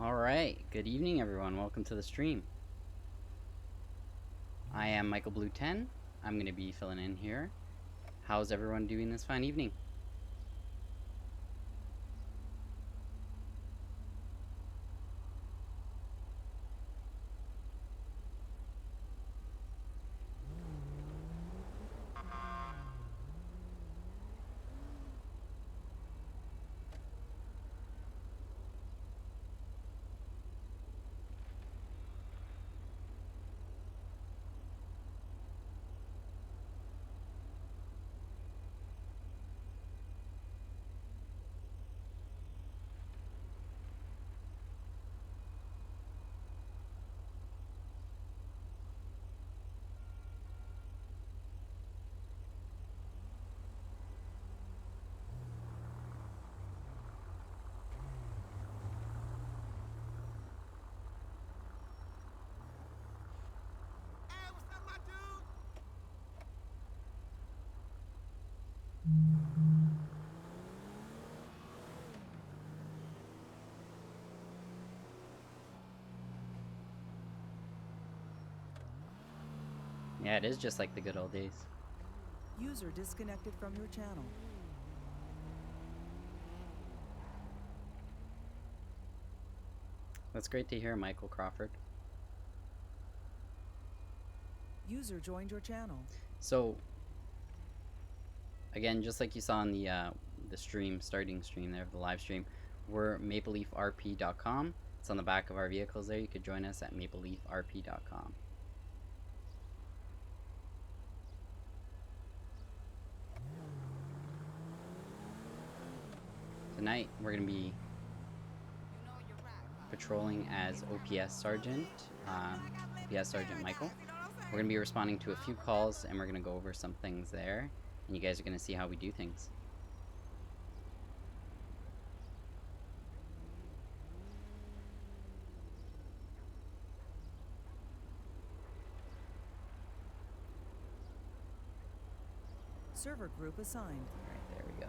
Alright, good evening everyone, welcome to the stream. I am Michael Blue 10. I'm going to be filling in here. How's everyone doing this fine evening? Yeah, it is just like the good old days. User disconnected from your channel. That's great to hear, Michael Crawford. User joined your channel. So, again, just like you saw on the starting stream there, the live stream, we're mapleleafrp.com. It's on the back of our vehicles there. You could join us at mapleleafrp.com. Tonight, we're going to be patrolling as OPS Sergeant, OPS Sergeant Michael. We're going to be responding to a few calls, and we're going to go over some things there, and you guys are going to see how we do things. Server group assigned. All right, there we go.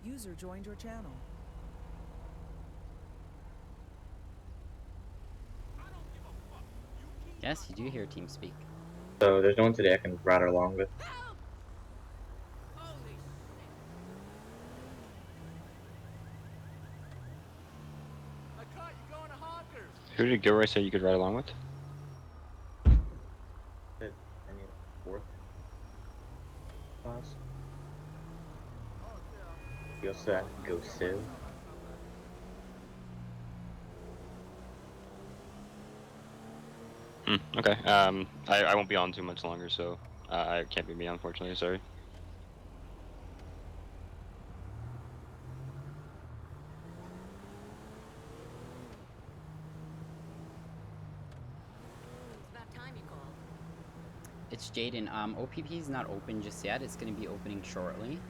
User joined your channel. Yes, you do hear TeamSpeak. So there's no one today I can ride along with. Who did Gilroy say you could ride along with? I need a fourth class. You also have to go Civ. Okay. I won't be on too much longer, so I can't be me, unfortunately. Sorry. It's Jaden. OPP is not open just yet. It's going to be opening shortly.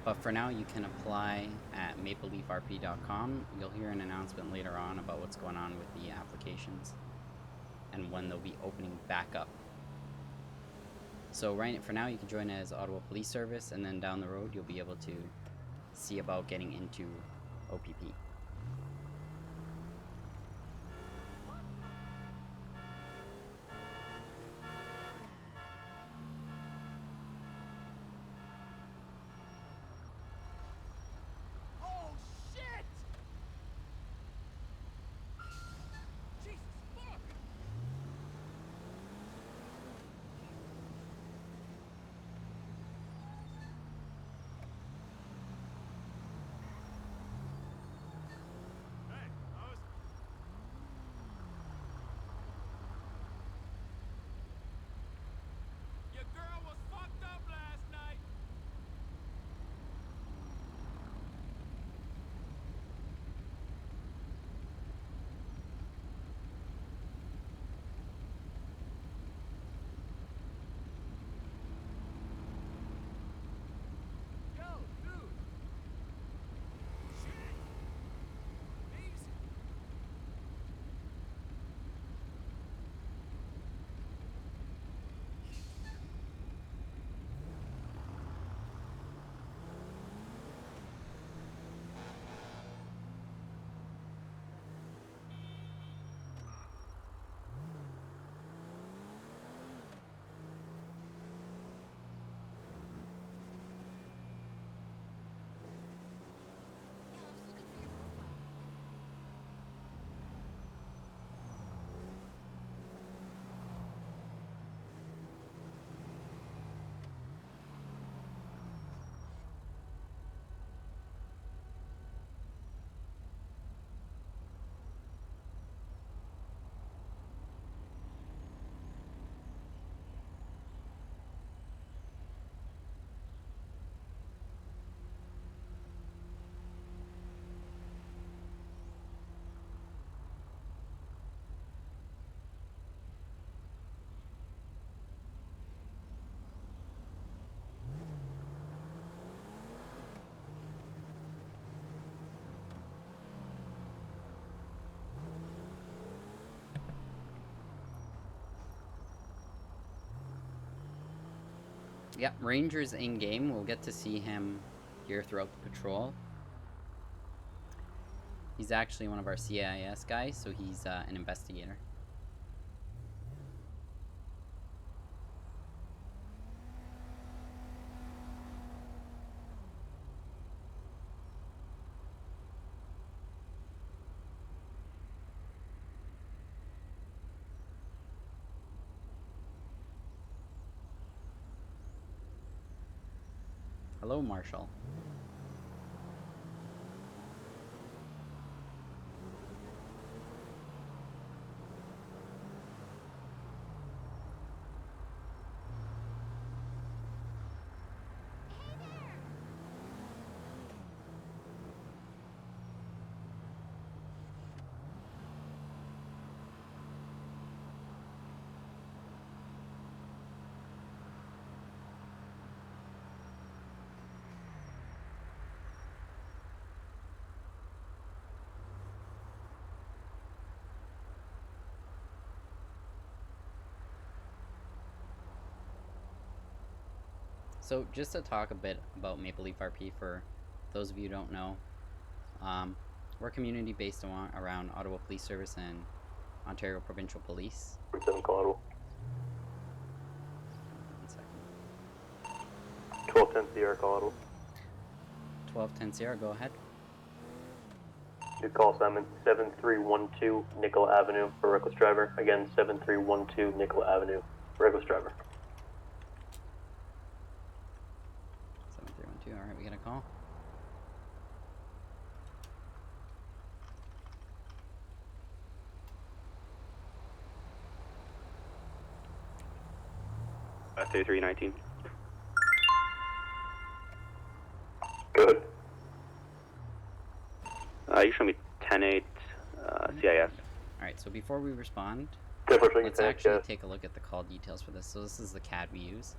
But for now, you can apply at mapleleafrp.com. You'll hear an announcement later on about what's going on with the applications and when they'll be opening back up. So for now, you can join as Ottawa Police Service, and then down the road, you'll be able to see about getting into OPP. Yeah, Ranger's in-game. We'll get to see him here throughout the patrol. He's actually one of our CIS guys, so he's an investigator. Hello, Marshall. So just to talk a bit about Maple Leaf RP for those of you who don't know, we're a community based around Ottawa Police Service and Ontario Provincial Police. 7 Colorado. 1 second. 1210 Sierra Colorado. 1210 Sierra, go ahead. You call Simon 7312 Nicola Avenue for reckless driver. Again, 7312 Nicola Avenue, reckless driver. 7312, alright, we got a call. SA319. Good. You show me 10-8 CIS. Alright, so before we respond, Different let's actually take a look at the call details for this. So this is the CAD we use.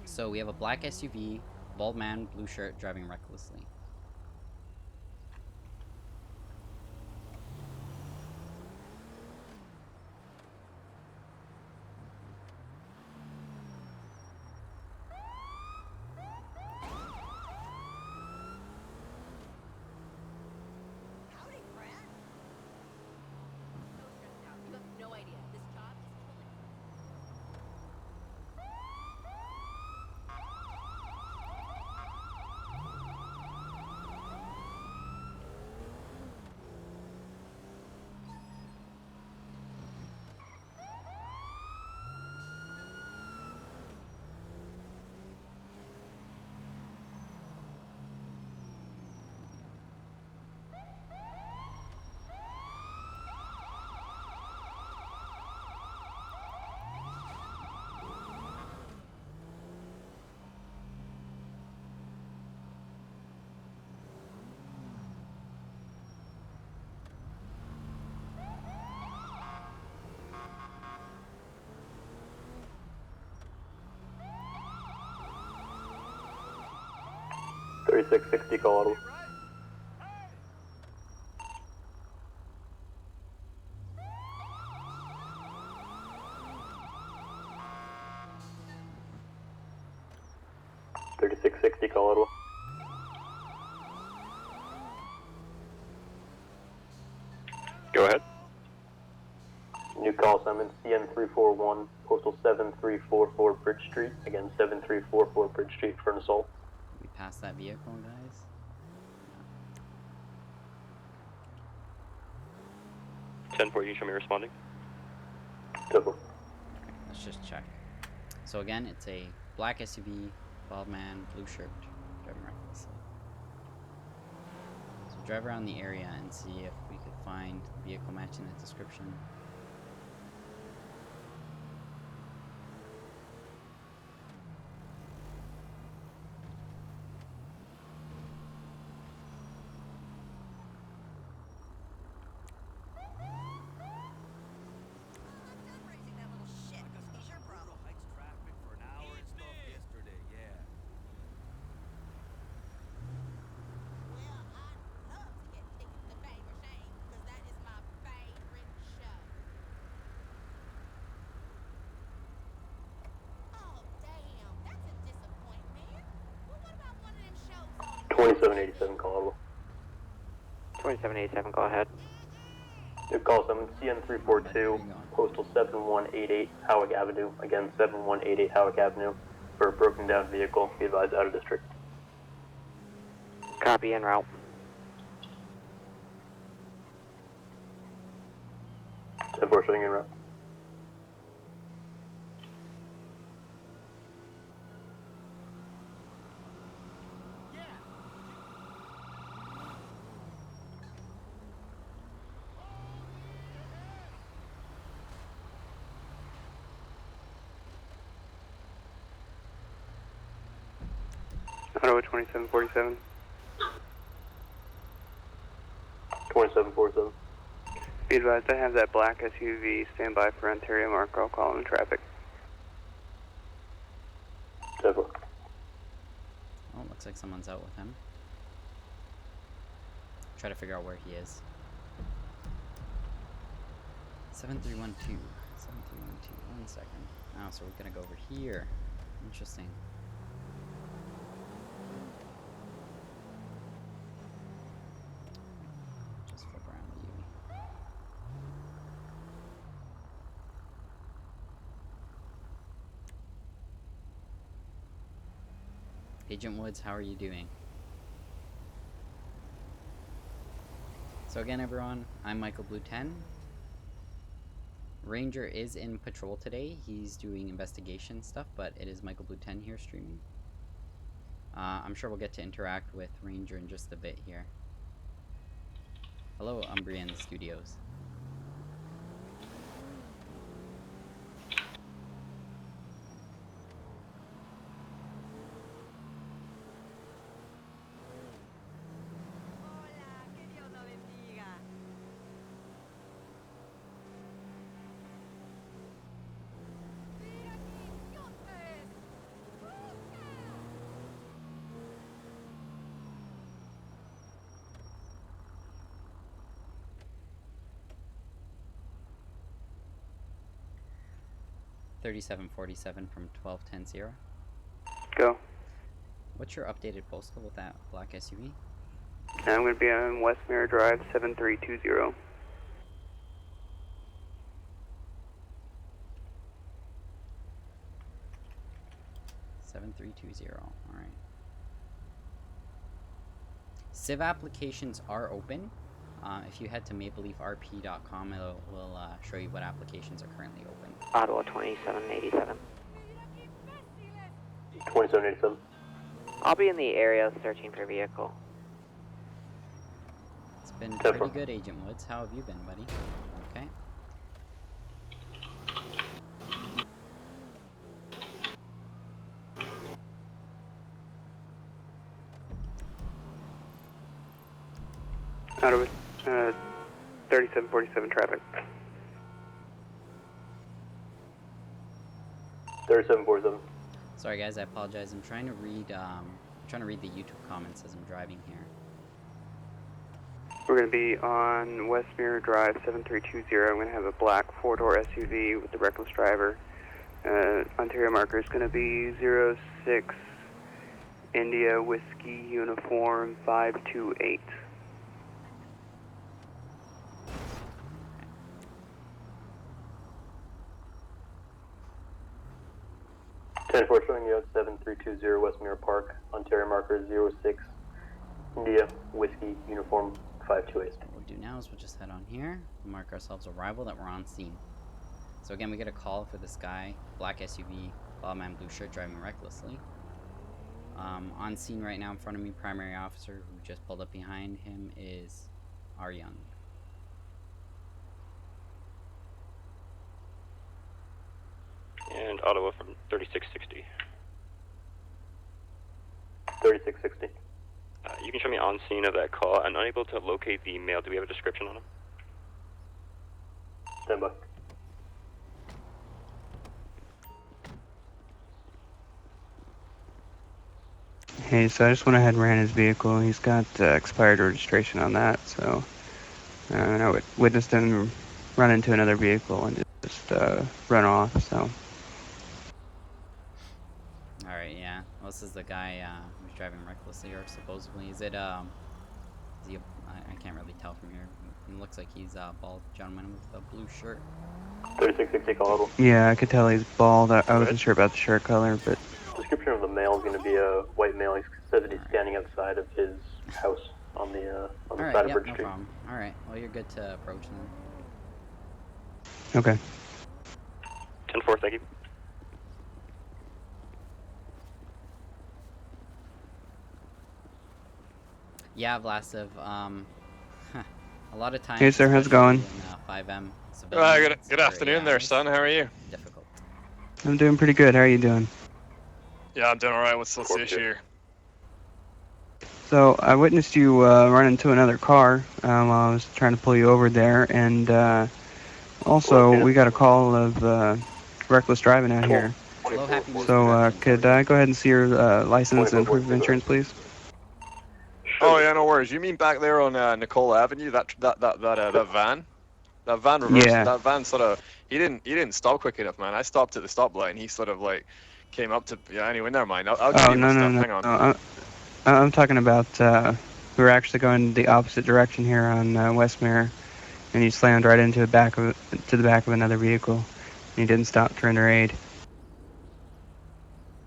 So we have a black SUV, bald man, blue shirt, driving recklessly. Howdy, friend. So stressed out. You have no idea. This job is killing me. $3660 Colorado. $3660 Colorado. Go ahead. New call Simon CN341 postal 7344 Bridge Street. Again, 7344 Bridge Street for an assault. We passed that vehicle, guys. 10-4, you show me responding. Typical. Okay, let's just check. So again, it's a black SUV, bald man, blue shirt, driving recklessly. So drive around the area and see if we could find the vehicle matching that description. I'm done raising that little shit. It's your problem. Heights traffic for an hour and stuff yesterday, yeah. Well, I'd love to get tickets to Fame or Shame, because that is my favorite show. 2787, call 2787, go ahead. Call summon CN342, Where you going? postal 7188 Howick Avenue. Again, 7188 Howick Avenue for a broken down vehicle. Be advised out of district. Copy, en route. 10-4 showing en route. Ottawa 2747. 2747. Be advised, I have that black SUV stand by for Ontario Mark. I'll call in traffic. 10-4. Oh, looks like someone's out with him. Try to figure out where he is. 7312. 7312. 1 second. Oh, so we're gonna go over here. Interesting. Just flip around the UV. Agent Woods, how are you doing? So again, everyone, I'm Michael Blue 10. Ranger is in patrol today. He's doing investigation stuff, but it is Michael Blue 10 here streaming. I'm sure we'll get to interact with Ranger in just a bit here. Hello, Umbrian Studios. Hola, que Dios lo bendiga. Mira aquí, idiotes. ¡Busca! 3747 from 12100. Go. What's your updated postal with that black SUV? I'm going to be on West Mirror Drive 7320. Alright. Civ applications are open. If you head to mapleleafrp.com, it will show you what applications are currently open. Ottawa 2787. 2787. I'll be in the area searching for vehicle. It's been 10-4. pretty good, Agent Woods. How have you been, buddy? Okay. Ottawa 3747 traffic. 3747. Sorry guys, I apologize. I'm trying to read the YouTube comments as I'm driving here. We're going to be on West Mirror Drive 7320. I'm going to have a black four-door SUV with the reckless driver. Ontario marker is going to be 06 India Whiskey Uniform 528. Ten four showing you at 7320 West Mirror Park, Ontario marker 06 India Whiskey Uniform 528. What we'll do now is we'll just head on here, mark ourselves arrival that we're on scene. So again, we get a call for this guy, black SUV, bald man, blue shirt, driving recklessly. On scene right now in front of me, primary officer who just pulled up behind him is R. Young. And Ottawa from 3660. 3660. You can show me on scene of that call. I'm unable to locate the male. Do we have a description on him? Stand by. Hey, so I just went ahead and ran his vehicle. He's got expired registration on that, so I witnessed him run into another vehicle and just run off, so. Alright, yeah. Well, this is the guy who's driving recklessly or supposedly. Is it is he I can't really tell from here. He looks like he's a bald gentleman with a blue shirt. 3660 call. Yeah, I could tell he's bald. I wasn't sure about the shirt color, but Description of the male is going to be a white male. He says that he's standing outside of his house on the Alright, side of yep, Bridge no Street. problem. Alright, well you're good to approach then. okay. 10-4, thank you. Yeah, Vlasiv, a lot of times. Hey, sir, how's it going? In, 5M civilians Good or afternoon there, AIs, son. How are you? difficult. I'm doing pretty good. How are you doing? Yeah, I'm doing alright. What's the issue here? So I witnessed you run into another car while I was trying to pull you over there, and also we got a call of reckless driving out here. Hello, happy New So Year. could I go ahead and see your license and proof of insurance, please? Oh yeah, no worries. You mean back there on Nicole Avenue? That van? That van reversed. Yeah. That van sort of. He didn't stop quick enough, man. I stopped at the stoplight, and he sort of like came up to. Yeah. Anyway, never mind. I'll give Oh, you my no, stuff. no, Hang on. no. I'm talking about we were actually going the opposite direction here on Westmere, and you slammed right into the back of another vehicle. And you didn't stop to render aid.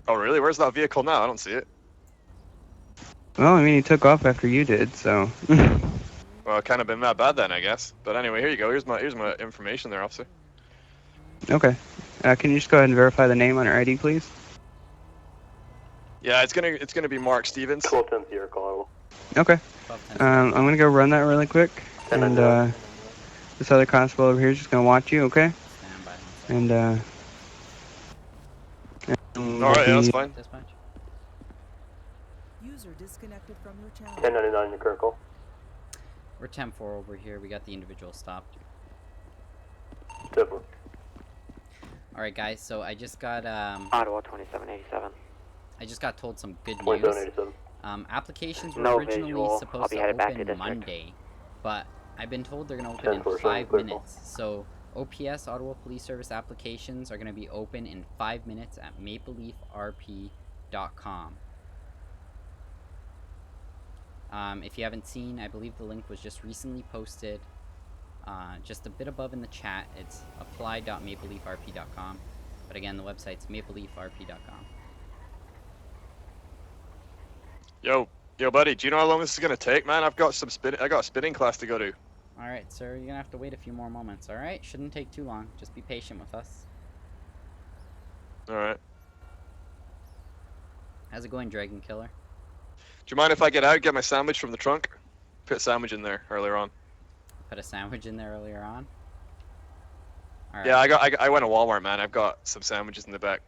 Oh really? Where's that vehicle now? I don't see it. Well, I mean, he took off after you did, so. Well, it kind of been that bad then, I guess. But anyway, here you go. Here's my information there, officer. Okay. Can you just go ahead and verify the name on your ID, please? Yeah, it's gonna be Mark Stevens. 12-10 Sierra call. Okay. 12-10. I'm gonna go run that really quick, and this other constable over here is just gonna watch you, okay? Stand by. And Alright, yeah, that's fine. Dispatch. User disconnected from your channel. 1099 your current call. We're 10-4 over here. We got the individual stopped. 10-4. Alright guys, so I just got Ottawa 2787. I just got told some good news. 2787. Applications were No originally visual. I'll supposed be to headed back to open district. Monday, but I've been told they're going to open in 10-4, 5 clear minutes. So OPS, Ottawa Police Service applications are going to be open in 5 minutes at mapleleafrp.com. If you haven't seen, I believe the link was just recently posted. Just a bit above in the chat, it's apply.mapleleafrp.com. But again, the website's mapleleafrp.com. Yo, buddy. Do you know how long this is gonna take, man? I've got a spinning class to go to. Alright, sir, you're gonna have to wait a few more moments, alright? Shouldn't take too long. Just be patient with us. Alright. How's it going, Dragon Killer? Do you mind if I get out, get my sandwich from the trunk? Put a sandwich in there earlier on. Put a sandwich in there earlier on? Alright. Yeah, I went to Walmart, man. I've got some sandwiches in the back.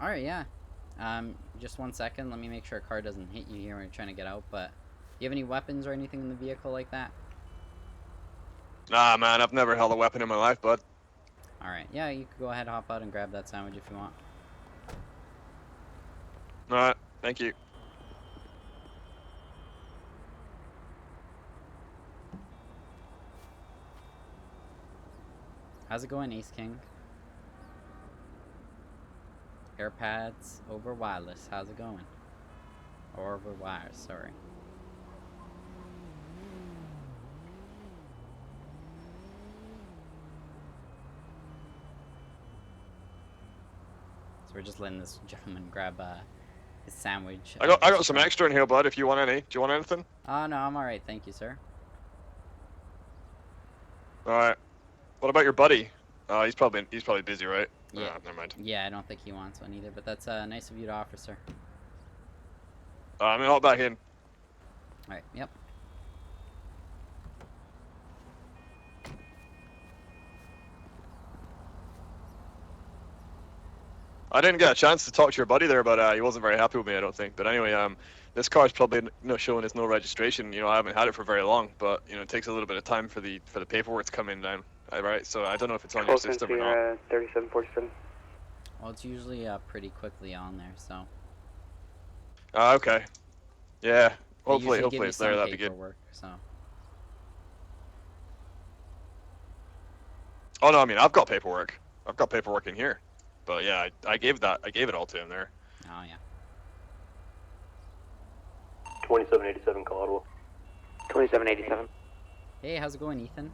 Alright, yeah. Just 1 second. Let me make sure a car doesn't hit you here when you're trying to get out, but... Do you have any weapons or anything in the vehicle like that? Nah, man. I've never held a weapon in my life, bud. Alright, yeah, you could go ahead, hop out, and grab that sandwich if you want. Alright, thank you. How's it going, Ace King? AirPads over wireless. How's it going? Or over wires, sorry. So we're just letting this gentleman grab his sandwich. I got some extra in here, bud. If you want any. Do you want anything? Oh no, I'm alright, thank you, sir. Alright. What about your buddy? He's probably busy, right? Yeah. Never mind. Yeah, I don't think he wants one either, but that's nice of you to offer, sir. I'm gonna hop back in. Alright, yep. I didn't get a chance to talk to your buddy there, but he wasn't very happy with me, I don't think. But anyway, this car's probably showing us no registration. You know, I haven't had it for very long, but you know, it takes a little bit of time for the paperwork to come in down. Right? So I don't know if it's on your system or not. 3747. Well, it's usually pretty quickly on there, so. Okay. Yeah. They Hopefully usually give you it's there. some That'd be good. paperwork, so. Oh no, I mean I've got paperwork. I've got paperwork in here. But yeah, I gave it all to him there. Oh yeah. 2787, call Ottawa. 2787. Hey, how's it going, Ethan?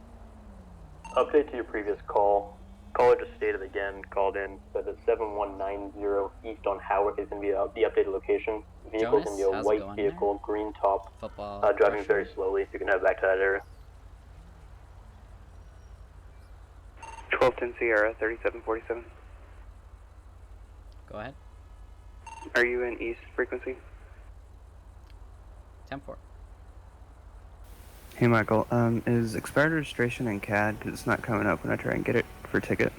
Update to your previous call. Caller just stated again, called in, said that 7190 East on Howard is going to be the updated location. Vehicle's going to be Jonas, a how's it white going vehicle, green top, Football. driving pressure? very slowly. If you can head back to that area. 1210 Sierra, 3747. Go ahead. Are you in East frequency? 10-4. Hey Michael, is expired registration in CAD? 'Cause it's not coming up when I try and get it for ticket.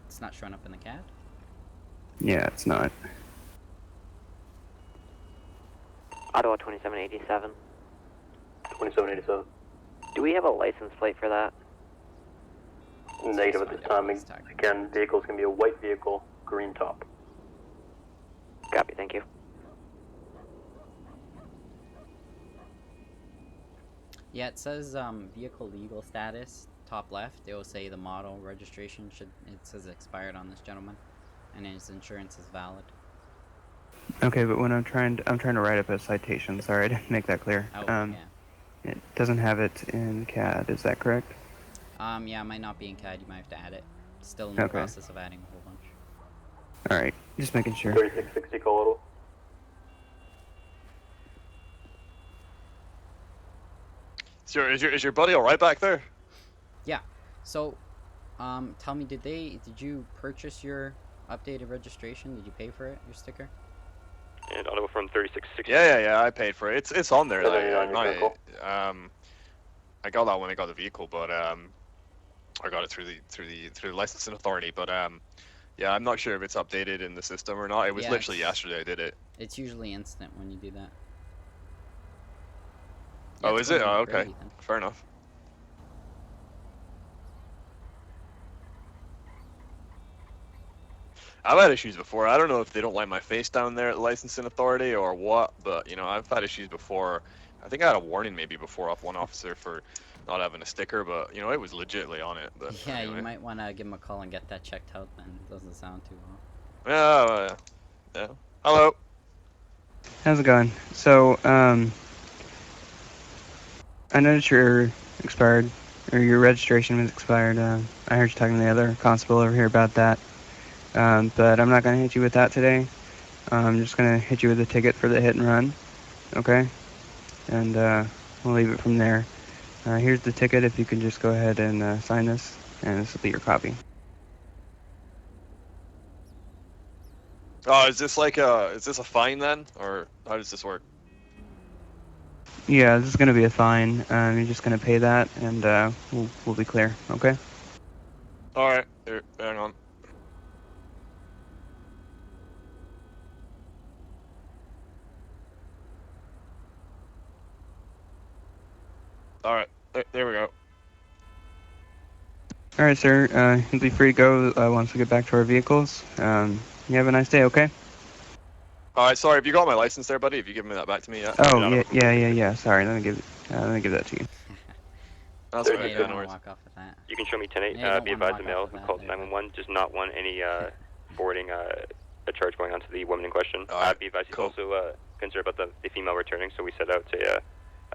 It's not showing up in the CAD? Yeah, it's not. Ottawa 2787. 2787. Do we have a license plate for that? Negative at this time. Again, vehicle's going to be a white vehicle, green top. Copy, thank you. Yeah, it says vehicle legal status, top left. It will say the model registration it says expired on this gentleman, and his insurance is valid. Okay, but when I'm trying to write up a citation. Sorry, I didn't make that clear. Oh, yeah. It doesn't have it in CAD. Is that correct? Yeah, it might not be in CAD. You might have to add it. Still in the Okay. process of adding a whole bunch. All right, just making sure. 3660, call Ottawa. Is your buddy all right back there? Yeah. So, tell me, did you purchase your updated registration? Did you pay for it? Your sticker? And Ottawa from 3660. Yeah. I paid for it. It's on there. Is it on your vehicle? I got that when I got the vehicle, but I got it through the licensing authority. But yeah, I'm not sure if it's updated in the system or not. It was Yeah, literally yesterday I did it. It's usually instant when you do that. Oh, it's is it? going Oh, great, okay. Ethan. Fair enough. I've had issues before. I don't know if they don't like my face down there at the licensing authority or what, but you know, I've had issues before. I think I had a warning maybe before off one officer for not having a sticker, but you know, it was legitly on it. But Yeah, anyway. you might want to give him a call and get that checked out then. It doesn't sound too well. Yeah. Hello. How's it going? So, I noticed your expired, or your registration was expired. I heard you talking to the other constable over here about that. But I'm not going to hit you with that today. I'm just going to hit you with a ticket for the hit and run. Okay? And we'll leave it from there. Here's the ticket if you can just go ahead and sign this, and this will be your copy. Oh, is this a fine then, or how does this work? Yeah, this is going to be a fine. You're just going to pay that, and we'll be clear. Okay? All right, here, hang on. All right, there we go. All right, sir. You'll be free to go once we get back to our vehicles. You have a nice day, okay? All right, sorry. Have you got my license there, buddy? Have you given me that back to me yet? Oh, yeah. Sorry, let me give that to you. That's Yeah, right. you Good, don't no want worries. to walk off with that. You can show me 10-8. Yeah, you don't Be wanna advised, the walk male off who with called that, 911 does not want any forwarding a charge going on to the woman in question. All right, Be advised, he's cool. also concerned about the female returning, so we set out a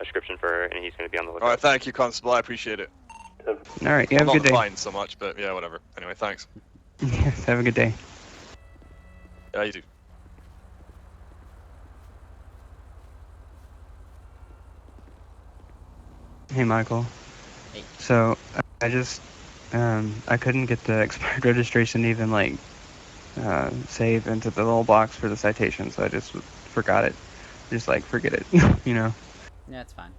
description for her, and he's going to be on the lookout. All right, thank you, Constable. I appreciate it. All right, you have a Not good the day. fine so much, but yeah, whatever. Anyway, thanks. Yes, have a good day. Yeah, you too. Hey, Michael. Hey. So, I just, I couldn't get the expired registration to even, like, save into the little box for the citation, so I just forgot it. Just, like, forget it, you know? Yeah, it's fine.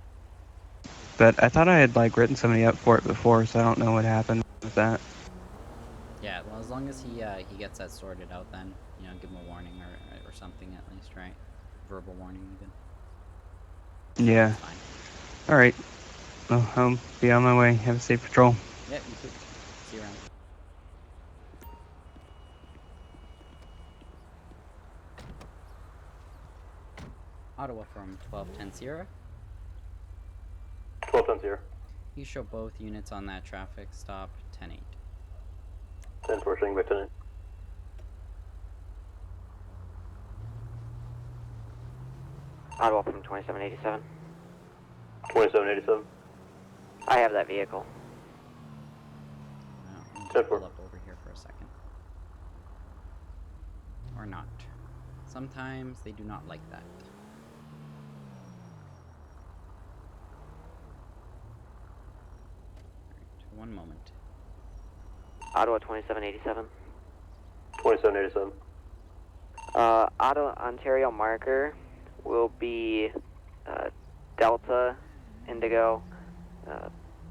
But I thought I had, like, written somebody up for it before, so I don't know what happened with that. Yeah, well, as long as he gets that sorted out, then you know, give him a warning or something at least, right? Verbal warning even. Yeah. It's fine. All right. Well, I'll be on my way. Have a safe patrol. Yep, you too. See you around. Ottawa from 1210 Sierra. 1210 Sierra. You show both units on that traffic stop 10-8. 10-4, showing back tonight. Ottawa from 2787. 2787. I have that vehicle. Well, let me Ten just pull four. up over here for a second. Or not. Sometimes they do not like that. Alright, one moment. Ottawa 2787. 2787. Ottawa, Ontario marker will be Delta, Indigo,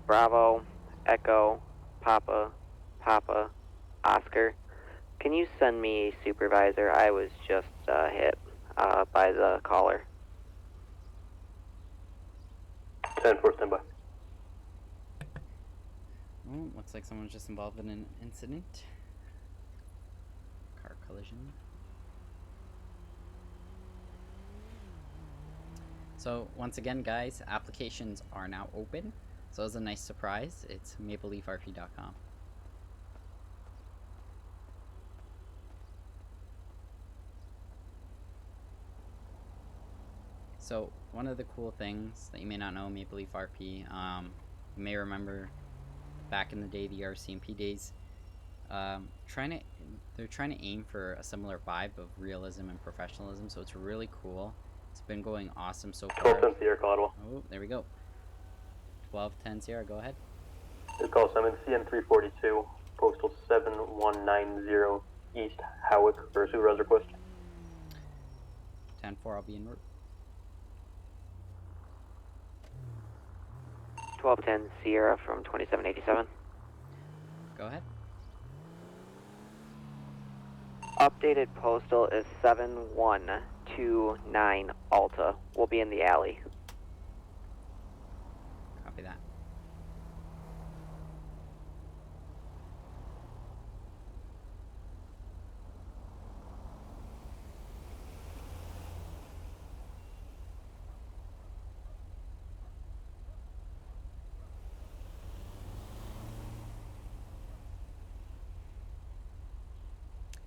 Bravo, Echo, Papa, Papa, Oscar. Can you send me supervisor? I was just hit by the caller. 10-4, standby. Oh, looks like someone's just involved in an incident. Car collision. So once again, guys, applications are now open. So it's a nice surprise. It's mapleleafrp.com. So one of the cool things that you may not know, Maple Leaf RP, you may remember back in the day, the RCMP days, they're trying to aim for a similar vibe of realism and professionalism. So it's really cool. It's been going awesome so far. 1210 Sierra, call Ottawa. Oh, there we go. 1210 Sierra, go ahead. This call Simon, CN342, postal 7190 East Howick for a supervisor request. 10-4, I'll be en route. 1210 Sierra from 2787. Go ahead. Updated postal is 7129 Alta. We'll be in the alley. Copy that.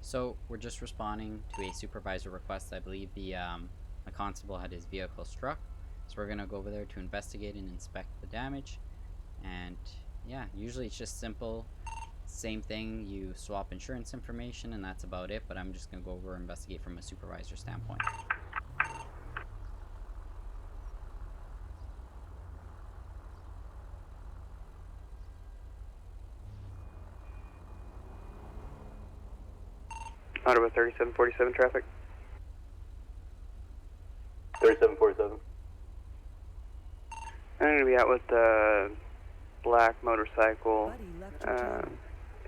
So we're just responding to a supervisor request. I believe the constable had his vehicle struck. So we're gonna go over there to investigate and inspect the damage. And yeah, usually it's just simple. Same thing, you swap insurance information and that's about it, but I'm just gonna go over and investigate from a supervisor standpoint. Ottawa 3747 traffic. 3747. I'm going to be out with the black motorcycle. Buddy left your channel.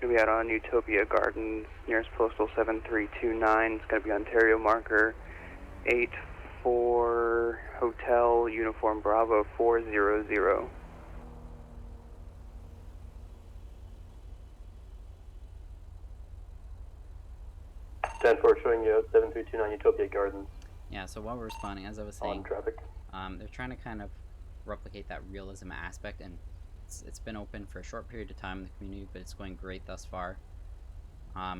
Going to be out on Utopia Gardens, nearest postal 7329. It's going to be Ontario marker 84 Hotel Uniform Bravo 400. 10-4 showing you 7329 Utopia Gardens. Yeah, so while we're responding, as I was On saying, traffic. they're trying to kind of replicate that realism aspect, and it's been open for a short period of time in the community, but it's going great thus far.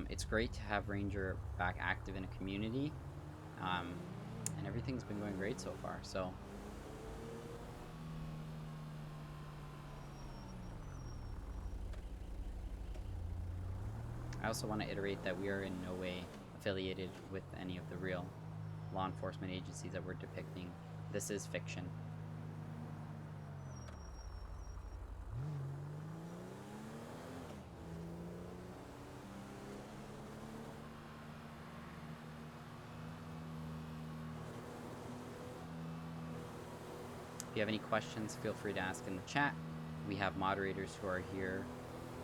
It's great to have Ranger back active in a community, and everything's been going great so far. So I also want to iterate that we are in no way affiliated with any of the real law enforcement agencies that we're depicting. This is fiction. If you have any questions, feel free to ask in the chat. We have moderators who are here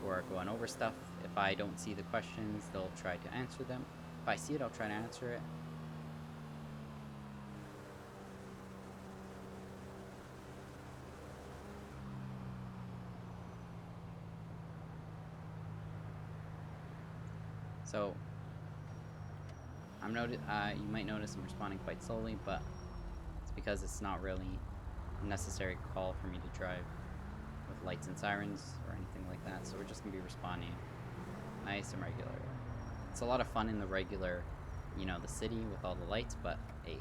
who are going over stuff. If I don't see the questions, they'll try to answer them. If I see it, I'll try to answer it. So, you might notice I'm responding quite slowly, but it's because it's not really a necessary call for me to drive with lights and sirens or anything like that. So we're just gonna be responding nice and regular. It's a lot of fun in the regular, you know, the city with all the lights, but hey,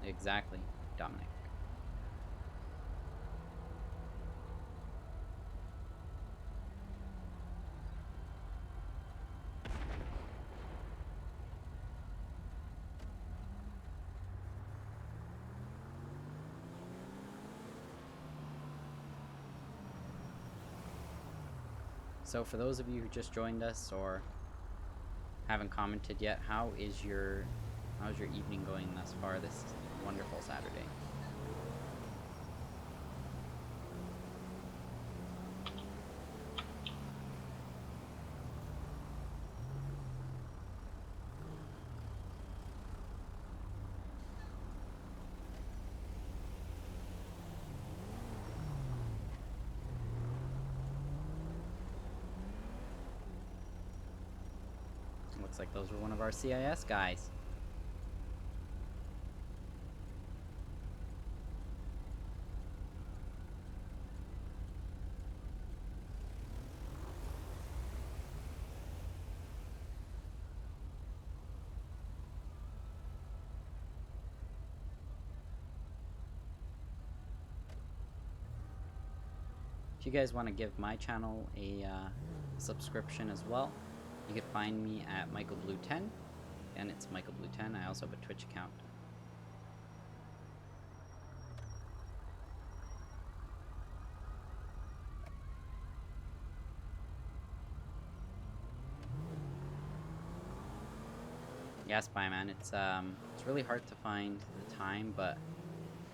Exactly, Dominic. So for those of you who just joined us or haven't commented yet, how's your evening going thus far this wonderful Saturday? Looks like those were one of our CIS guys. If you guys want to give my channel a subscription as well, you can find me at MichaelBlue10, and it's MichaelBlue10. I also have a Twitch account. Yes, bye man. It's really hard to find the time, but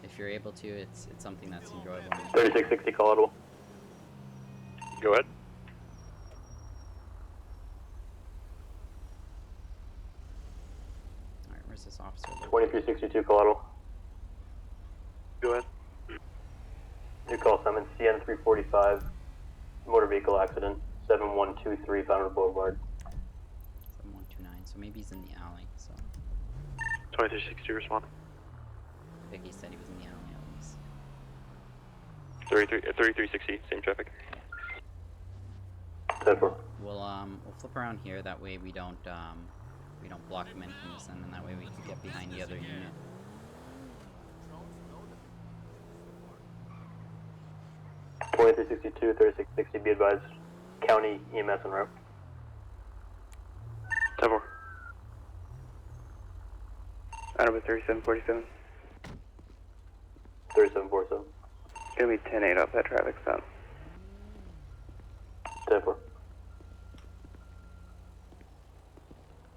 if you're able to, it's something that's enjoyable. 3660 call audible. Go ahead. Alright, where's this officer? 2362 call audible. Go ahead. New call summons CN 345 motor vehicle accident 7123 Founder Boulevard. 7129. So maybe he's in the alley. So 2360 respond. I think he said he was in the alley at least. 3360, same traffic. 10-4. We'll flip around here. That way we don't block him in from this end, and that way we can get behind the other unit. Twenty 3660, be advised. County EMS en route. 10-4. Item 3747. 3747. Gonna be 10-8 off that traffic stop. 10-4.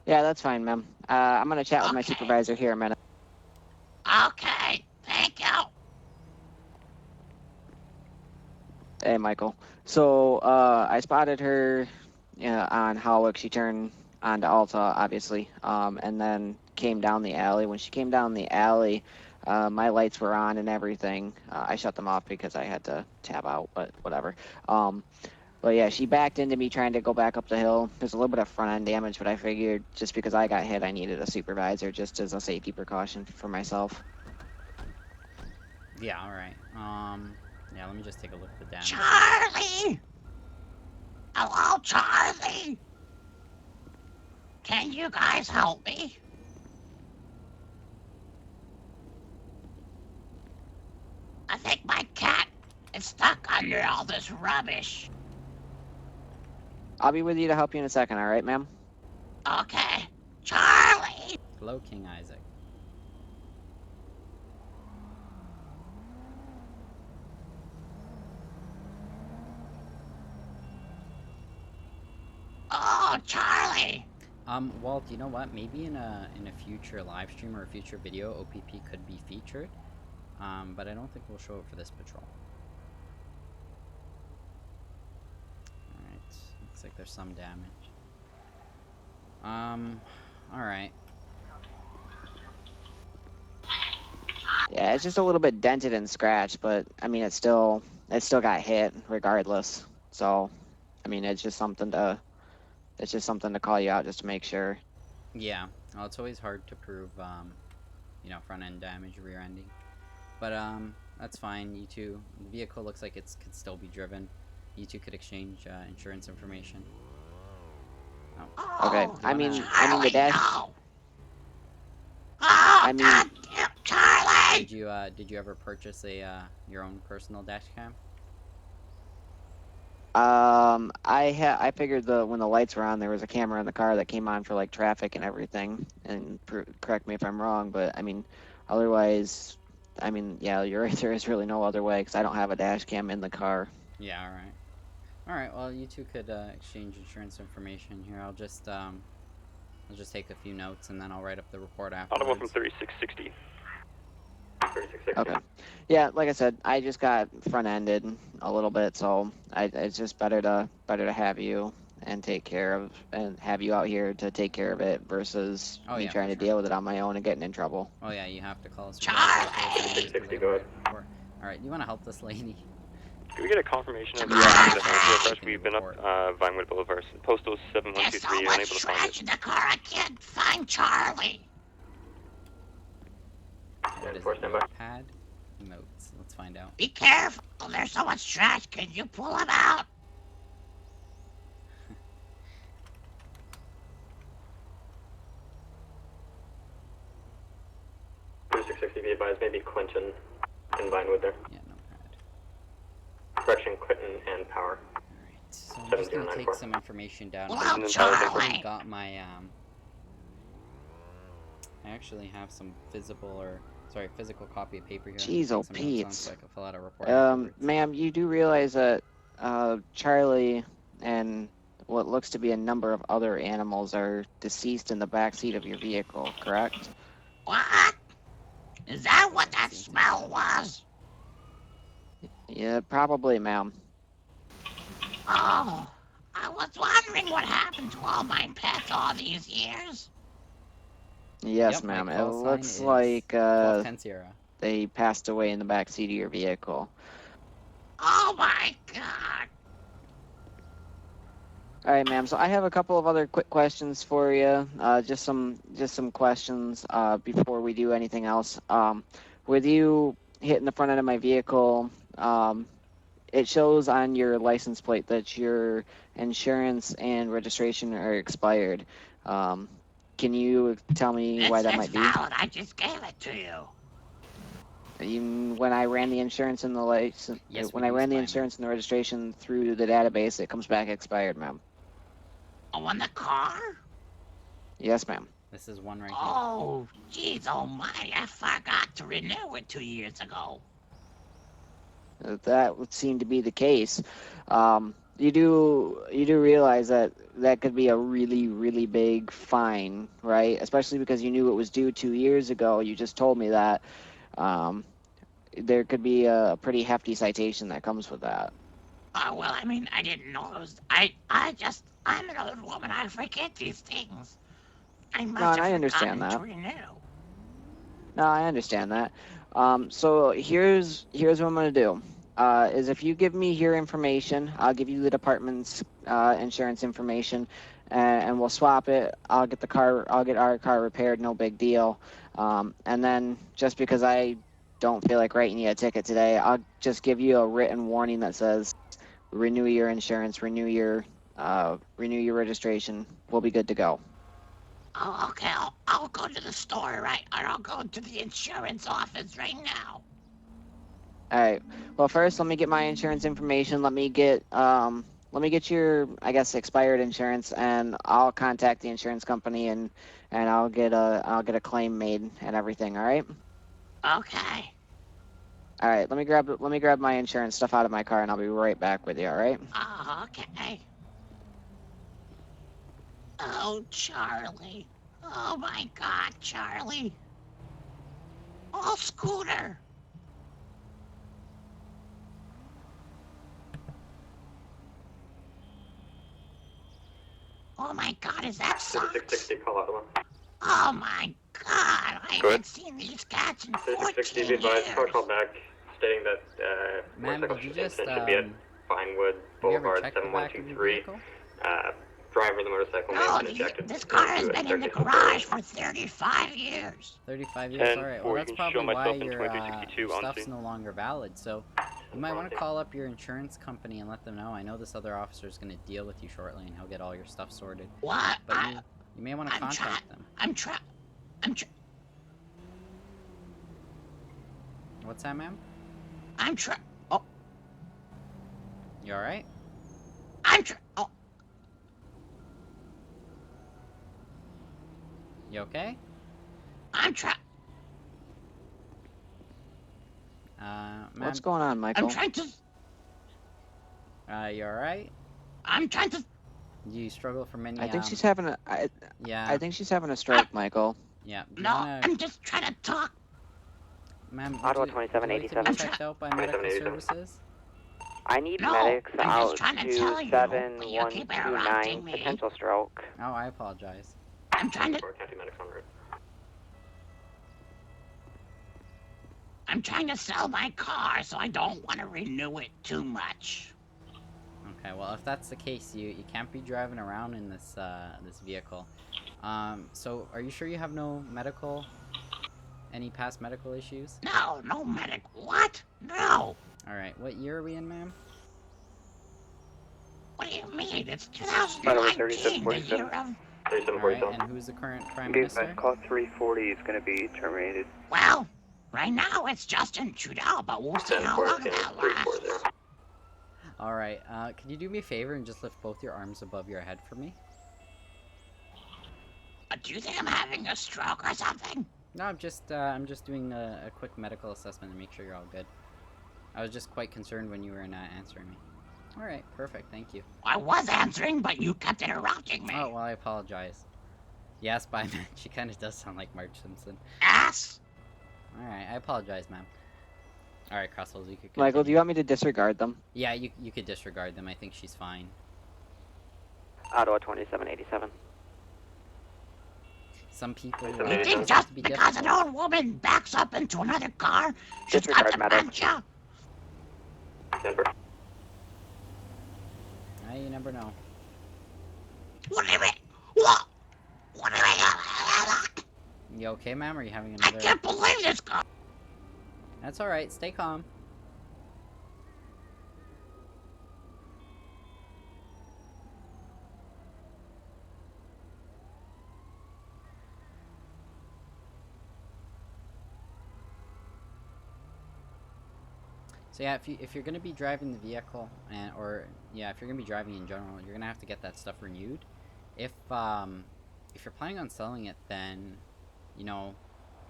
Yeah, that's fine, ma'am. I'm gonna chat with my supervisor here a minute. Okay, thank you. Hey, Michael. So, I spotted her on Howick. She turned onto Alta, obviously, and then came down the alley. When she came down the alley, my lights were on and everything. I shut them off because I had to tab out, but whatever. But yeah, she backed into me trying to go back up the hill. There's a little bit of front end damage, but I figured just because I got hit, I needed a supervisor just as a safety precaution for myself. Yeah, alright. Yeah, let me just take a look at the damage. Charlie! Hello, Charlie! Can you guys help me? I think my cat is stuck under all this rubbish. I'll be with you to help you in a second, all right, ma'am? Okay. Charlie! Hello, King Isaac. Oh, Charlie! Walt, you know what? Maybe in a future live stream or a future video, OPP could be featured. But I don't think we'll show it for this patrol. Alright, looks like there's some damage. Alright. Yeah, it's just a little bit dented and scratched, but I mean, it still got hit regardless. So, I mean, it's just something to call you out just to make sure. Yeah, well, it's always hard to prove, you know, front end damage, rear ending. But, that's fine. You two, the vehicle looks like it could still be driven. You two could exchange, insurance information. Oh. Okay, I mean the dash. No. Oh, I mean, God damn. Did you ever purchase a your own personal dash cam? I figured when the lights were on, there was a camera in the car that came on for like traffic and everything. And correct me if I'm wrong, but I mean, otherwise, I mean, yeah, you're right. There is really no other way because I don't have a dash cam in the car. Yeah. All right. All right. Well, you two could exchange insurance information here. I'll just take a few notes and then I'll write up the report afterwards. Audible from 3660. 3660. Okay. Yeah, like I said, I just got front-ended a little bit, so it's just better to have you and take care of and have you out here to take care of it versus me trying to deal with it on my own and getting in trouble. Oh yeah, you have to call us. Charlie! 60, go ahead. All right, you want to help this lady? Can we get a confirmation of the address? We've been up Vinewood Boulevard. Postal 7123. Unable to find it. In the car, I can't find Charlie. What is it? Notepad? Emotes. Let's find out. Be careful. There's so much trash. Can you pull him out? Be advised, maybe Clinton and Vinewood there. Yeah, notepad. Correction, Clinton and Power. Alright, so I'm just gonna take some information down. Well, Charlie! I got my I actually have some physical copy of paper here. Jeez, oh, So Pete. I can fill out a report. Ma'am, you do realize that Charlie and what looks to be a number of other animals are deceased in the back seat of your vehicle, correct? What? Is that what that smell was? Yeah, probably, ma'am. Oh, I was wondering what happened to all my pets all these years. Yes, Yep, ma'am. my It call looks sign is like 1210 Sierra. they passed away in the back seat of your vehicle. Oh my god. All right, ma'am. So I have a couple of other quick questions for you. Just some questions before we do anything else. With you hitting the front end of my vehicle, it shows on your license plate that your insurance and registration are expired. Can you tell me why that might be? It's valid. I just gave it to you. When I ran the insurance and the license, when I ran the insurance and the registration through the database, it comes back expired, ma'am. Oh, in the car? Yes, ma'am. This is one right here. Oh, jeez, oh my! I forgot to renew it 2 years ago. That would seem to be the case. You do realize that could be a really, really big fine, right? Especially because you knew it was due 2 years ago. You just told me that. There could be a pretty hefty citation that comes with that. Oh, well, I mean, I didn't know it was... I'm an old woman. I forget these things. I must have understand forgotten that. to renew. No, I understand that. So here's what I'm gonna do. Is if you give me your information, I'll give you the department's insurance information, and we'll swap it. I'll get our car repaired, no big deal. And then just because I don't feel like writing you a ticket today, I'll just give you a written warning that says, renew your insurance, renew your registration. We'll be good to go. Oh, okay. I'll go to the store, right? Or I'll go to the insurance office right now. All right. Well, first, let me get my insurance information. Let me get your, I guess, expired insurance, and I'll contact the insurance company and I'll get a claim made and everything. All right. Okay. All right. Let me grab my insurance stuff out of my car, and I'll be right back with you. All right. Oh, okay. Oh, Charlie. Oh my God, Charlie. Oh, Scooter. Oh my God, is that Socks? 660, call out the one. Oh my God, I haven't seen these cats in 14 be advised, years. car called back stating that Ma'am, motorcycle did you just, should be at Vinewood Boulevard check the back of your 7123. vehicle? Driver of the motorcycle may No, have been ejected. this car has been in the garage for 35 years. 35 years, alright. Well, that's probably why your 2362 on stuff's scene. no longer valid. So, you might want to call up your insurance company and let them know. I know this other officer is going to deal with you shortly, and he'll get all your stuff sorted. What? But you may want to contact them. What's that, ma'am? I'm trying. Oh, You alright? I'm trying. Oh, You okay? I'm trying. Ma'am? What's going on, Michael? I'm trying to. You alright? I'm trying to. Do you struggle from any, I think she's having a. Yeah. I think she's having a stroke, Michael. Yeah. Do you No, wanna... I'm just trying to talk. Ma'am, Ottawa would you like to be 2787. checked out by medical 2787. services? I need No, medics I'm out just trying to to tell you, but you keep 7129 interrupting me. potential stroke. Oh, I apologize. I'm trying to. County medics on route. I'm trying to sell my car, so I don't want to renew it too much. Okay, well, if that's the case, you can't be driving around in this this vehicle. So are you sure you have no any past medical issues? No medic. What? No. All right, what year are we in, ma'am? What do you mean? It's Final 2019, the year 3747. of. All right, and who's the current prime minister? Call 340 is going to be terminated. Well, right now it's Justin Trudeau, but we'll see how long that lasts. All right, can you do me a favor and just lift both your arms above your head for me? Do you think I'm having a stroke or something? No, I'm just doing a quick medical assessment to make sure you're all good. I was just quite concerned when you were not answering me. All right, perfect, thank you. I was answering, but you kept interrupting me. Oh, well, I apologize. Yes, by man, she kind of does sound like Marge Simpson. Ass! Alright, I apologize, ma'am. Alright, Crosswells, you could continue. Michael, do you want me to disregard them? Yeah, you could disregard them. I think she's fine. Ottawa 2787. Some people... You think just because an old woman backs up into another car, she's got dementia? Denver. You never know. What do you mean? What? What do you mean? You okay, ma'am? Are you having I another... can't believe this guy. That's alright, stay calm. So yeah, if you're gonna be driving the vehicle, if you're gonna be driving in general, you're gonna have to get that stuff renewed. If you're planning on selling it, then you know,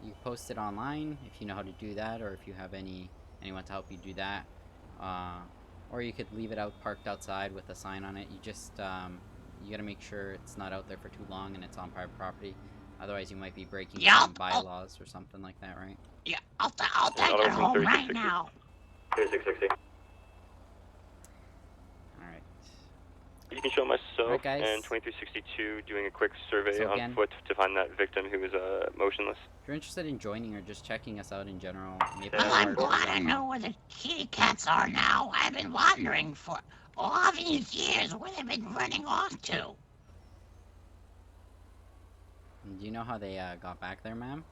you post it online if you know how to do that, or if you have anyone to help you do that, or you could leave it out parked outside with a sign on it. You just you gotta make sure it's not out there for too long and it's on private property. Otherwise, you might be breaking some bylaws or something like that, right? Yeah, I'll take it home right now. 3660. Alright. You can show myself Alright, guys. and 2362 doing a quick survey So on again- foot to find that victim who is motionless. If you're interested in joining or just checking us out in general, maybe Well, I'm glad I know where the kitty cats are now. I've been wondering for all these years where they've been running off to. Do you know how they got back there, ma'am?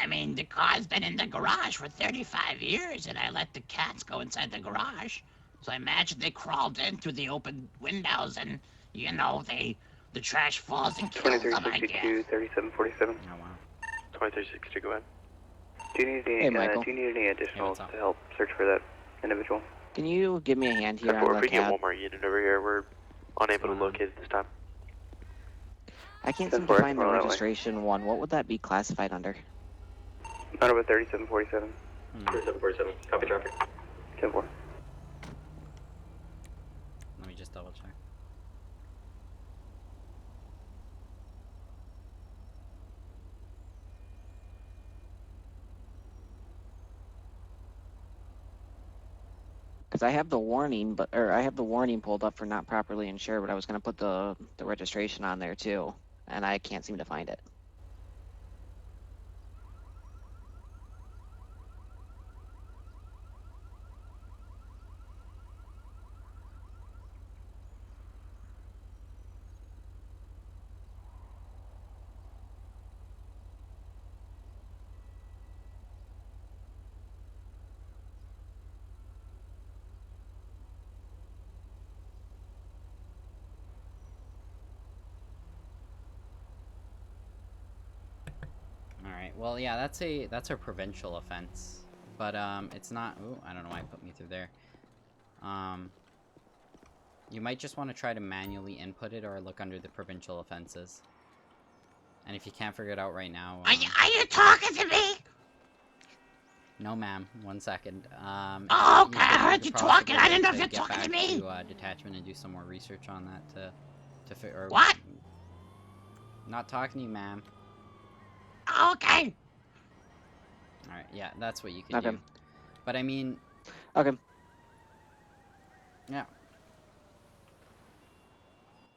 I mean, the car's been in the garage for 35 years, and I let the cats go inside the garage. So I imagine they crawled in through the open windows, and, you know, the trash falls and kills them, I guess. 2362, 3747. Oh, wow. 2362, go ahead. Do you need Hey, Michael. do you need any additional what's up? to help search for that individual? Can you give me a hand here on If the we get cab? one more unit over here, we're unable to locate it this time. I can't Ten seem to four, find the tomorrow that way. registration one. What would that be classified under? Ottawa 3747. 3747, copy traffic. 10-4. Let me just double check. Because I have the warning, I have the warning pulled up for not properly insured, but I was gonna put the registration on there too, and I can't seem to find it. well, yeah, that's a provincial offense, but it's not. Ooh, I don't know why it put me through there. You might just want to try to manually input it or look under the provincial offenses. And if you can't figure it out right now, Are you talking to me? No, ma'am. 1 second. Oh, okay, I heard you talking. I didn't know if you're get talking back to me. To detachment and do some more research on that to What? Not talking to you, ma'am. Okay. All right, yeah, that's what you can Okay. do. But I mean, Okay. yeah.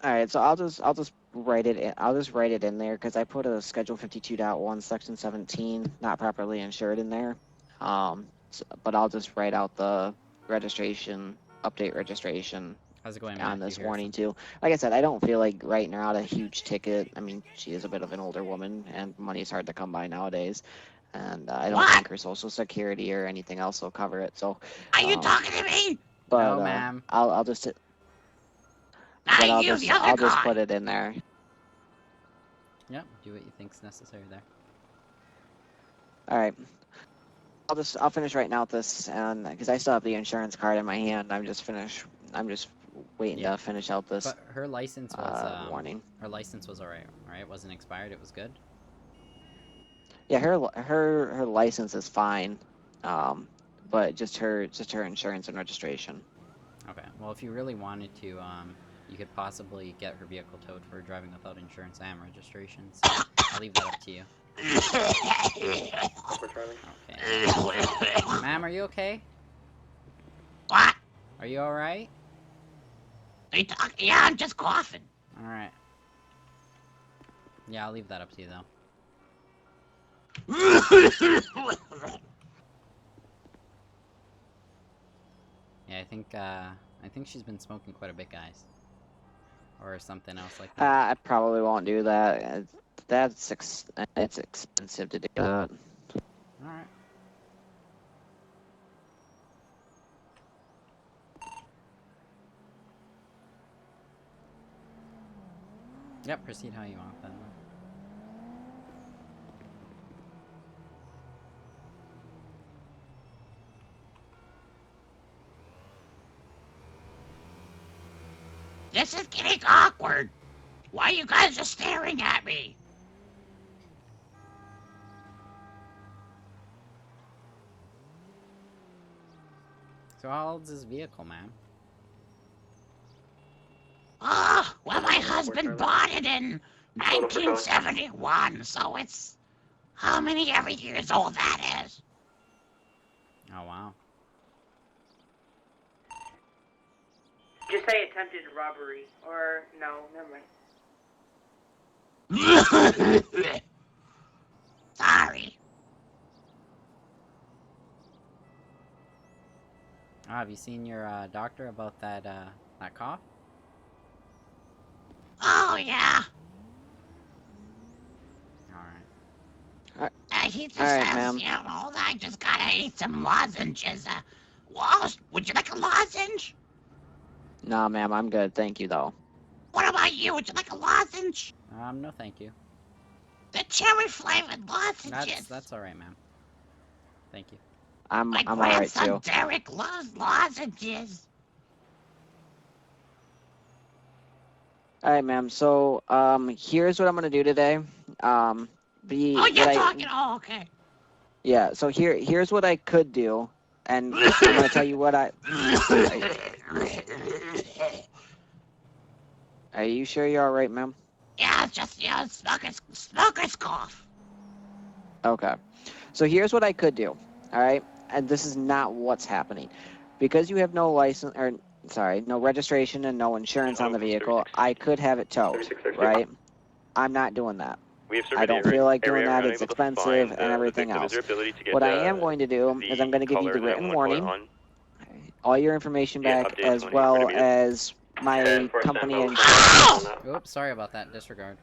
All right, so I'll just write it in. I'll just write it in there because I put a Schedule 52.1, Section 17, not properly insured in there. But I'll just write out the registration, update registration. How's it going, on Matthew this here? warning too. Like I said, I don't feel like writing her out a huge ticket. I mean, she is a bit of an older woman, and money's hard to come by nowadays. And I don't think her Social Security or anything else will cover it. So. Are you talking to me? But no, ma'am. I'll just. Not I'll you, just the other I'll just guy. put it in there. Yep. Do what you think's necessary there. All right. I'll finish writing out this, and because I still have the insurance card in my hand, I'm just waiting to finish out this. But her license was warning. Her license was alright. Alright, it wasn't expired. It was good. Yeah, her license is fine, but just her insurance and registration. Okay. Well, if you really wanted to, you could possibly get her vehicle towed for driving without insurance and registration. So I'll leave that up to you. Okay. Ma'am, are you okay? What? Are you alright? Are you talking? Yeah, I'm just coughing. Alright. Yeah, I'll leave that up to you, though. Yeah, I think she's been smoking quite a bit, guys. Or something else like that. I probably won't do that. It's expensive to do that. Alright. Yep, proceed how you want then. This is getting awkward. Why are you guys just staring at me? So how old's this vehicle, ma'am? Oh, well, my husband bought it in 1971, so it's... How many ever years old that is? Oh, wow. Just say attempted robbery, or no, never mind. Sorry. Oh, have you seen your doctor about that cough? Oh, yeah. Alright. He just Alright, says, ma'am. you know, I just gotta eat some lozenges. Well, would you like a lozenge? No, ma'am, I'm good. Thank you, though. What about you? Would you like a lozenge? No thank you. The cherry-flavored lozenges. That's alright, ma'am. Thank you. I'm My alright, grandson too. Derek loves lozenges. Alright, ma'am, so, here's what I'm gonna do today. Oh, you're talking? Oh, okay. Yeah, so here's what I could do, and I'm gonna tell you what Are you sure you're alright, ma'am? Yeah, it's just, yeah, smoker's cough. Okay. So here's what I could do, alright? And this is not what's happening. Because you have no license, or, sorry, no registration and no insurance on the vehicle, I could have it towed, right? I'm not doing that. I don't feel like doing that. It's expensive and everything else. What I am going to do is I'm going to give you the written warning, all your information back, as well as my company insurance. Oops, sorry about that. Disregard.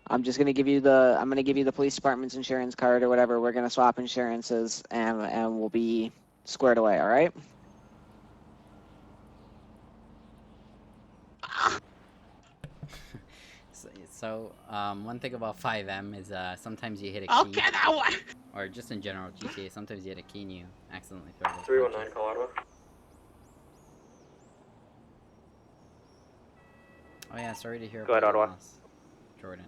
I'm just going to give you the police department's insurance card or whatever. We're going to swap insurances and we'll be squared away, all right? So, one thing about 5M is sometimes you hit a key. Okay, now what? Or just in general, GTA, sometimes you hit a key and you accidentally throw those 319 punches. call Ottawa. Oh yeah, sorry to hear Go ahead, about your Ottawa. loss, Jordan.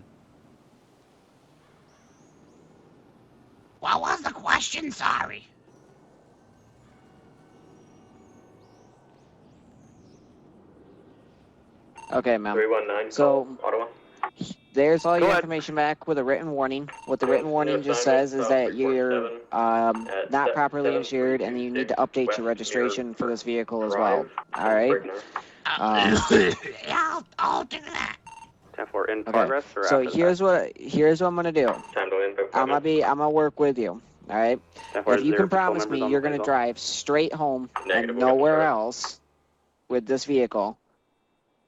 What was the question? Sorry. Okay, ma'am. 319 So call Ottawa. there's all Go your ahead. information back with a written warning. What the Go written ahead. warning New just assignment, says is South that you're 347 at not properly insured and you need to update 7326 your West registration Mirror for this vehicle as Drive. well. All right. Yeah, I'll do that. 10-4 in Okay. progress or So after the here's what I'm gonna do. fact? Time to input I'm gonna work with you. All right. 10-4, If is you there can patrol promise members me on you're the gonna scene? drive straight home Negative, and we'll get nowhere started. else with this vehicle,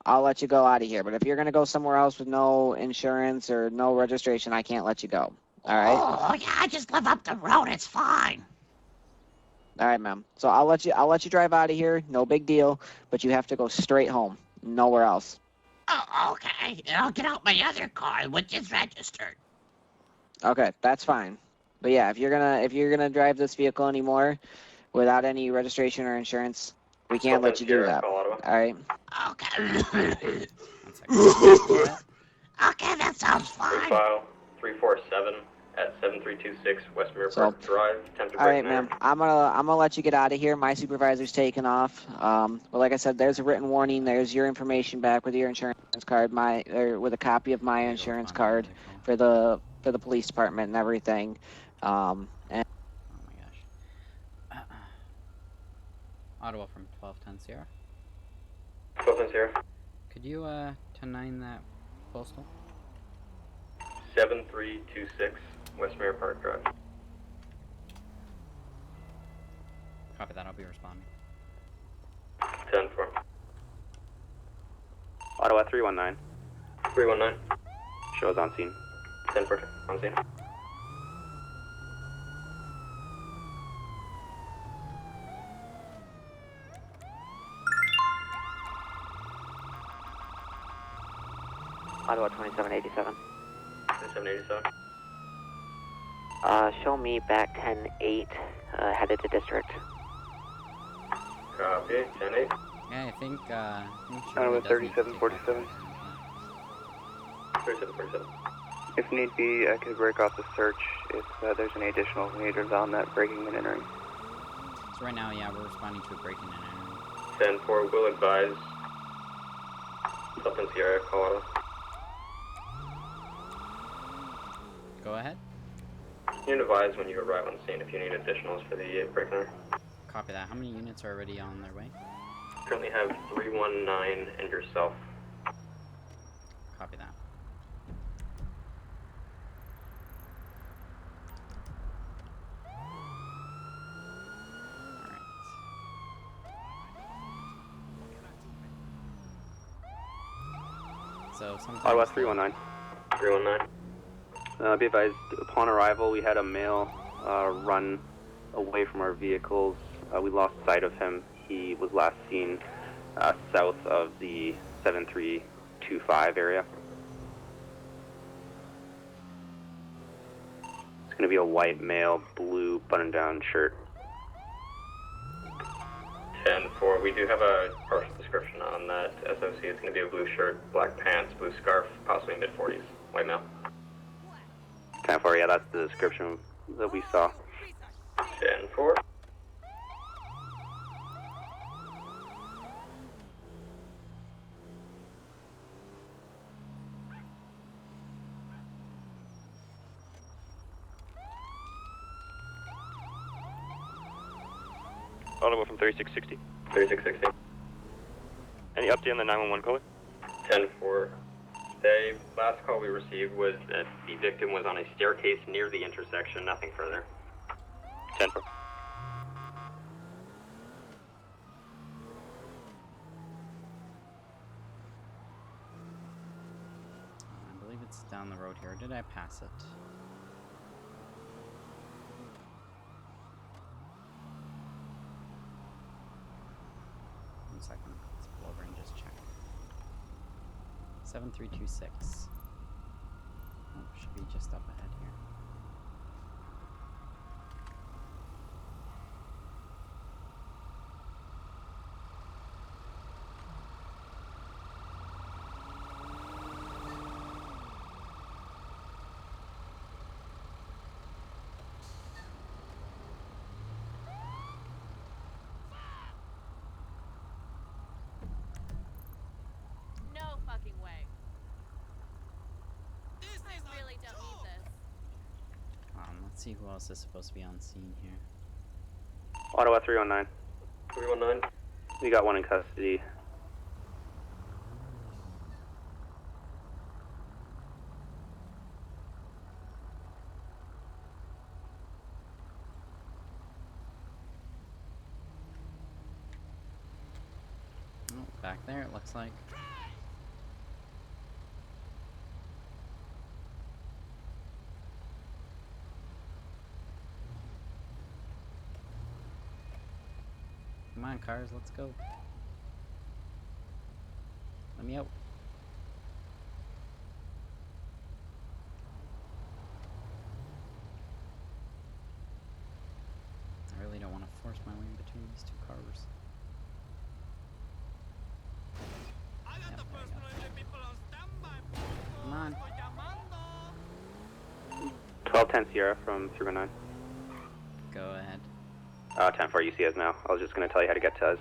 I'll let you go out of here. But if you're gonna go somewhere else with no insurance or no registration, I can't let you go. All right. Oh, yeah, I just live up the road. It's fine. All right, ma'am. So I'll let you drive out of here. No big deal. But you have to go straight home. Nowhere else. Oh, okay. And I'll get out my other car, which is registered. Okay, that's fine. But yeah, if you're gonna drive this vehicle anymore without any registration or insurance, we can't let you do that. All right. Okay. 1 second. Okay, that sounds fine. File 347 at 7326 West Mirror So, Park Drive. Time to all break right, ma'am. I'm gonna let you get out of here. My supervisor's taking off. But like I said, there's a written warning. There's your information back with your insurance card, with a copy of my insurance card for the police department and everything. And Oh my gosh. Ottawa from 1210 Sierra. 1210 Sierra. Could you 10-9 that postal? 7326 West Mirror Park Drive. Copy that. I'll be responding. 10-4. Ottawa 319. 319. Shows on scene. 10-4 on scene. Ottawa 2787. 2787. Show me back 10-8, headed to district. Copy. 10-8. Yeah, I think Ottawa Shirley does need to take 3747. 3747. If need be, I could break off the search if there's any additional meters on that breaking and entering. So right now, yeah, we're responding to a break-in and entering. 10-4 will advise. Something Sierra, Colorado. Go ahead. You can advise when you arrive on scene if you need additionals for the break-in. Copy that. How many units are already on their way? Currently have 319 and yourself. Copy that. So sometimes Ottawa 319. 319. Be advised, upon arrival, we had a male run away from our vehicles. We lost sight of him. He was last seen south of the 7325 area. It's going to be a white male, blue button-down shirt. 10-4. We do have a partial description on that SOC. It's going to be a blue shirt, black pants, blue scarf, possibly mid-40s. White male. 10-4, yeah, that's the description that we saw. 10-4. Ottawa from 3660. 3660. Any update on the 911 caller? 10-4. The last call we received was that the victim was on a staircase near the intersection, nothing further. 10-4. I believe it's down the road here. Did I pass it? One second. Let's pull over and just check. 7326. Let's see who else is supposed to be on scene here. Ottawa 319. 319. We got one in custody. Oh, back there it looks like. Come on, cars, let's go. Let me out. I really don't want to force my way in between these two cars. Yep, there we go. Come on. 1210 Sierra from 319. Go ahead. 10-4, you see us now. I was just going to tell you how to get to us.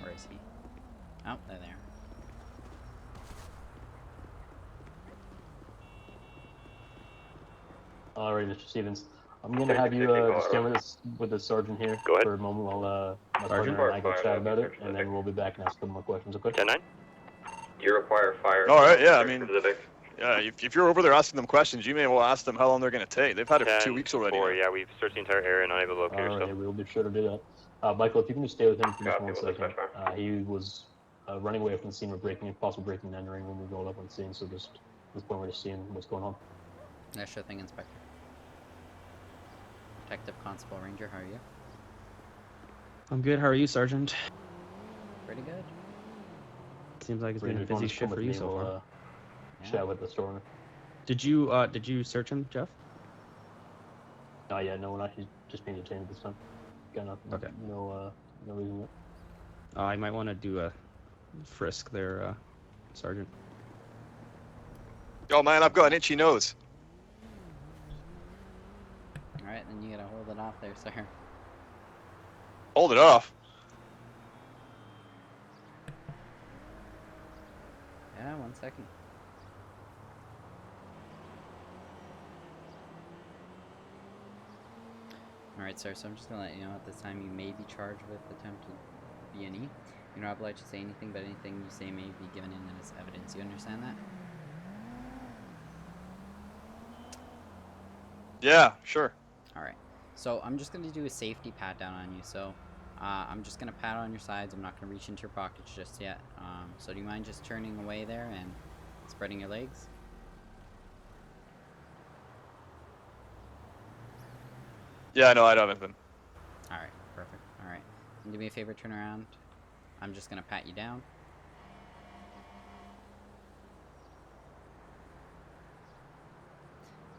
Where is he? Oh, they're there. Alright, Mr. Stevens. I'm gonna have you just stand with the sergeant here for a moment while my partner and I go chat about it, and then we'll be back and ask a couple more questions, okay? 10-9. You require fire. Alright, yeah, I mean, yeah, if you're over there asking them questions, you may well ask them how long they're going to take. They've had it for 2 weeks already. Yeah, we've searched the entire area and unable to locate her. Alright, we'll be sure to do that. Michael, if you can just stay with him for just 1 second. He was running away from the scene of possible breaking and entering when we rolled up on the scene, so just at this point we're just seeing what's going on. Yeah, sure thing, Inspector. Detective Constable Ranger, how are you? I'm good. How are you, Sergeant? Pretty good. Seems like it's been a busy shift for you so far. Chat with the store. Did you search him, Jeff? Not yet. No, we're not. He's just being detained this time. Got nothing. Okay. No reason yet. I might want to do a frisk there, Sergeant. Oh man, I've got an itchy nose. Alright, then you gotta hold it off there, sir. Hold it off? Yeah, 1 second. Alright, sir, so I'm just gonna let you know at this time you may be charged with attempted B&E. You're not obliged to say anything, but anything you say may be given in as evidence. You understand that? Yeah, sure. Alright, so I'm just going to do a safety pat down on you. So I'm just going to pat on your sides. I'm not going to reach into your pockets just yet. So do you mind just turning away there and spreading your legs? Yeah, no, I don't have anything. Alright, perfect. Alright, do me a favor, turn around. I'm just going to pat you down.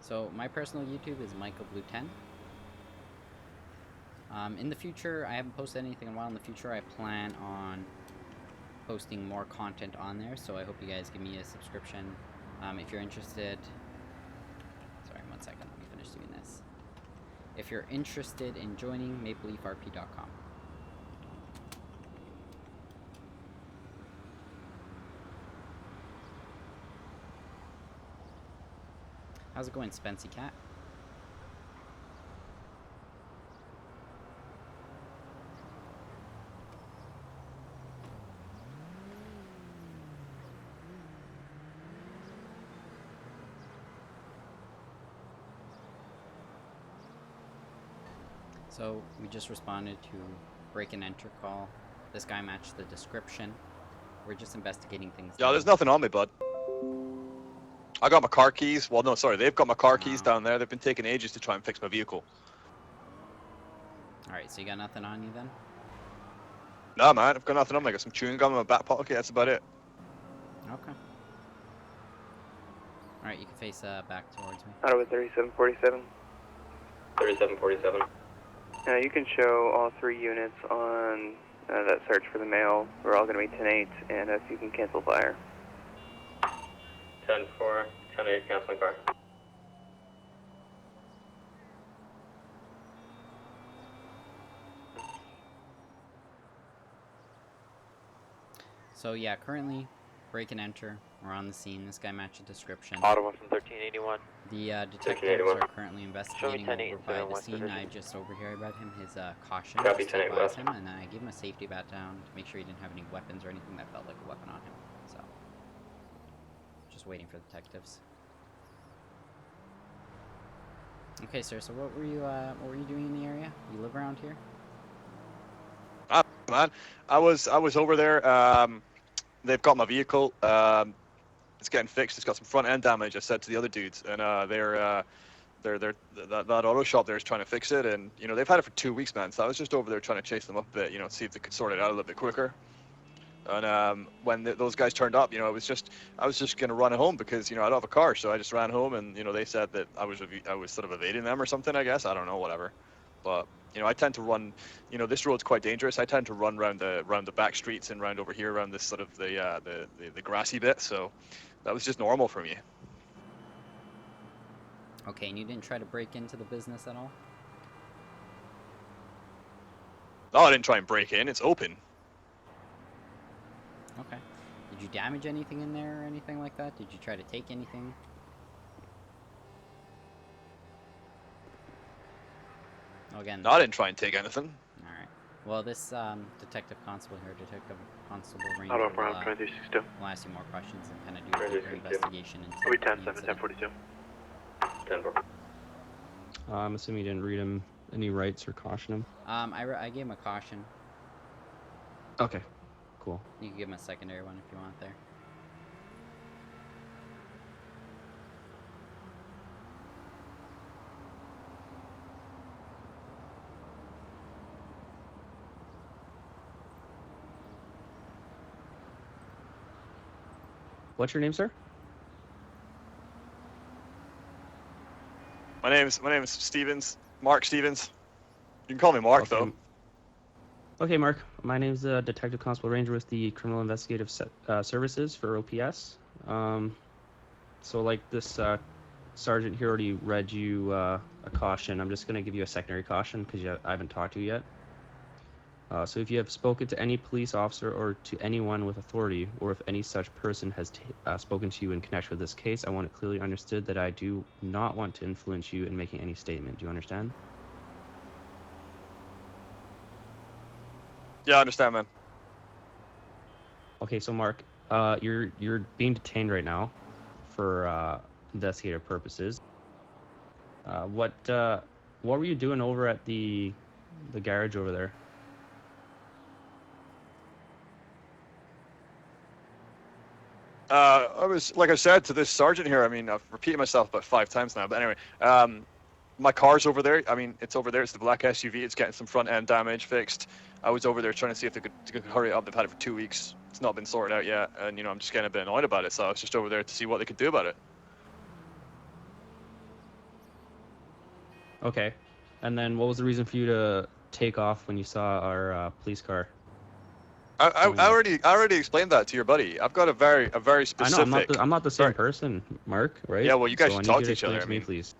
So my personal YouTube is Michael Blue 10. In the future, I haven't posted anything in a while. In the future, I plan on posting more content on there, so I hope you guys give me a subscription. If you're interested, sorry, 1 second, let me finish doing this. If you're interested in joining, MapleLeafRP.com. How's it going, Spency Cat? So we just responded to break and enter call. This guy matched the description. We're just investigating things. Yeah, there's nothing on me, bud. I got my car keys. Well, no, sorry, they've got my car keys down there. They've been taking ages to try and fix my vehicle. Alright, so you got nothing on you then? Nah, man, I've got nothing on me. I got some chewing gum in my back pocket. That's about it. Okay. Alright, you can face back towards me. Ottawa 3747. 3747. You can show all 3 units on that search for the male. We're all going to be 10-8, and if you can cancel fire. 10-4, 10-8, canceling fire. So yeah, currently, break and enter. We're on the scene. This guy matched the description. Ottawa from 1381. The detectives 1381. are currently investigating Show me over by 10-8 the West scene. Division. I just over here, I read him his caution Copy, just to 10-8 advise West. him, and then I gave him a safety bat down to make sure he didn't have any weapons or anything that felt like a weapon on him. So, just waiting for the detectives. Okay, sir. So what were you doing in the area? You live around here? Man, I was over there. They've got my vehicle. It's getting fixed. It's got some front end damage. I said to the other dudes, and that auto shop there is trying to fix it, and you know they've had it for 2 weeks, man. So I was just over there trying to chase them up a bit, you know, see if they could sort it out a little bit quicker. And when those guys turned up, you know, I was just gonna run home because you know I don't have a car, so I just ran home, and you know they said that I was sort of evading them or something. I guess I don't know, whatever. But you know I tend to run. You know this road's quite dangerous. I tend to run round the back streets and round over here around this sort of the grassy bit. So that was just normal for me. Okay, and you didn't try to break into the business at all? No, I didn't try and break in. It's open. Okay. Did you damage anything in there or anything like that? Did you try to take anything? Oh, again. No, I didn't try and take anything. Alright. Well, this detective constable here, Detective Constable Ranger, Ottawa will, from 2362. will ask you more questions and kind of do a deeper 2362. investigation into Are we the 10-7, incident. 1042? 10-4. I'm assuming you didn't read him any rights or caution him. I gave him a caution. Okay, cool. You can give him a secondary one if you want there. What's your name, sir? My name's Stevens. Mark Stevens. You can call me Mark Okay. though. Okay, Mark. My name's Detective Constable Ranger with the Criminal Investigative Services for OPS. So like this sergeant here already read you a caution. I'm just going to give you a secondary caution because I haven't talked to you yet. So if you have spoken to any police officer or to anyone with authority, or if any such person has spoken to you in connection with this case, I want it clearly understood that I do not want to influence you in making any statement. Do you understand? Yeah, I understand, man. Okay, so Mark, you're being detained right now for investigative purposes. What were you doing over at the garage over there? I was, like I said to this sergeant here, I mean, I've repeated myself about 5 times now, but anyway, my car's over there. I mean, it's over there. It's the black SUV. It's getting some front end damage fixed. I was over there trying to see if they could hurry it up. They've had it for 2 weeks. It's not been sorted out yet, and you know, I'm just getting a bit annoyed about it. So I was just over there to see what they could do about it. Okay, and then what was the reason for you to take off when you saw our police car? I already explained that to your buddy. I've got a very specific. I know I'm not the same person, Mark. Right? Yeah, well, you guys so should I talk need to you each other. explain to me, please.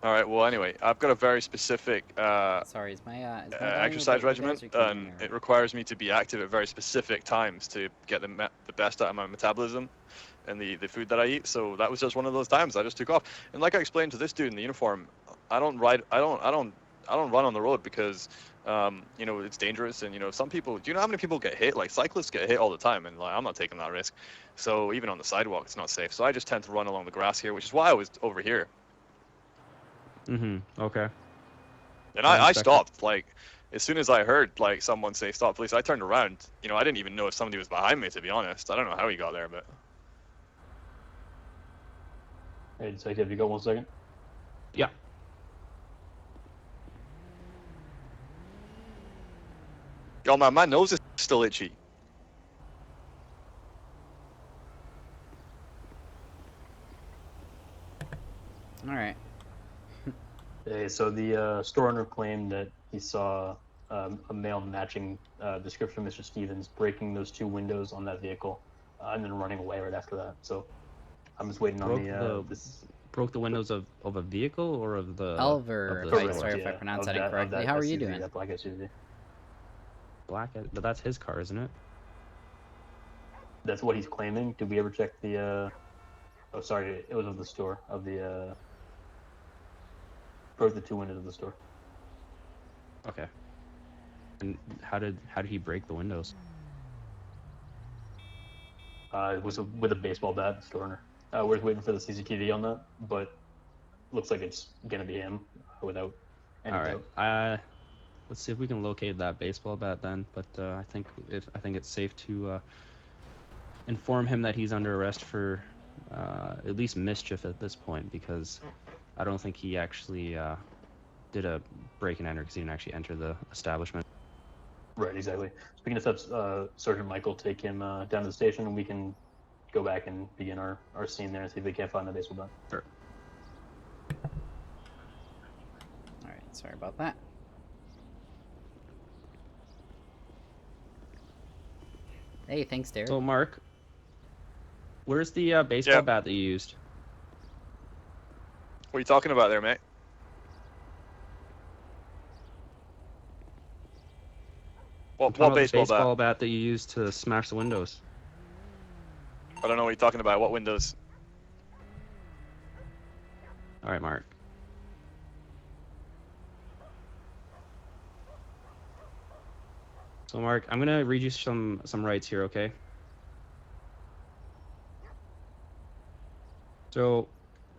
All right. Well, anyway, I've got a very specific Sorry, is my exercise regimen, and it requires me to be active at very specific times to get the best out of my metabolism and the food that I eat. So that was just one of those times. I just took off. And like I explained to this dude in the uniform, I don't run on the road because you know, it's dangerous, and you know, some people. Do you know how many people get hit? Like cyclists get hit all the time, and like, I'm not taking that risk. So even on the sidewalk, it's not safe. So I just tend to run along the grass here, which is why I was over here. Okay. And I stopped, like, as soon as I heard, like, someone say, stop, police, I turned around. You know, I didn't even know if somebody was behind me, to be honest. I don't know how he got there, but... Hey, Detective, you got 1 second? Yeah. Yo, man, my nose is still itchy. Alright. Hey, so the store owner claimed that he saw a male matching description of Mr. Stevens breaking those 2 windows on that vehicle and then running away right after that. So I'm just waiting on broke the windows of a vehicle or of the Oliver, of the sorry if I pronounced that incorrectly. How are you doing? That black SUV. Black, but that's his car, isn't it? That's what he's claiming. Did we ever check the? Oh, sorry, it was of the store of the. Broke the 2 windows of the store. Okay. And how did he break the windows? It was with a baseball bat, the store owner. We're waiting for the CCTV on that, but looks like it's gonna be him without any All doubt. right. Let's see if we can locate that baseball bat then. But I think it's safe to inform him that he's under arrest for at least mischief at this point, because I don't think he actually did a break and enter, because he didn't actually enter the establishment. Right, exactly. So we can just have Sergeant Michael take him down to the station, and we can go back and begin our scene there and see if we can't find the baseball bat. Sure. All right, sorry about that. Hey, thanks, Derek. So, Mark, where's the baseball bat that you used? What are you talking about there, mate? What baseball bat that you used to smash the windows? I don't know what you're talking about. What windows? All right, Mark. So, Mark, I'm gonna read you some rights here, okay? So,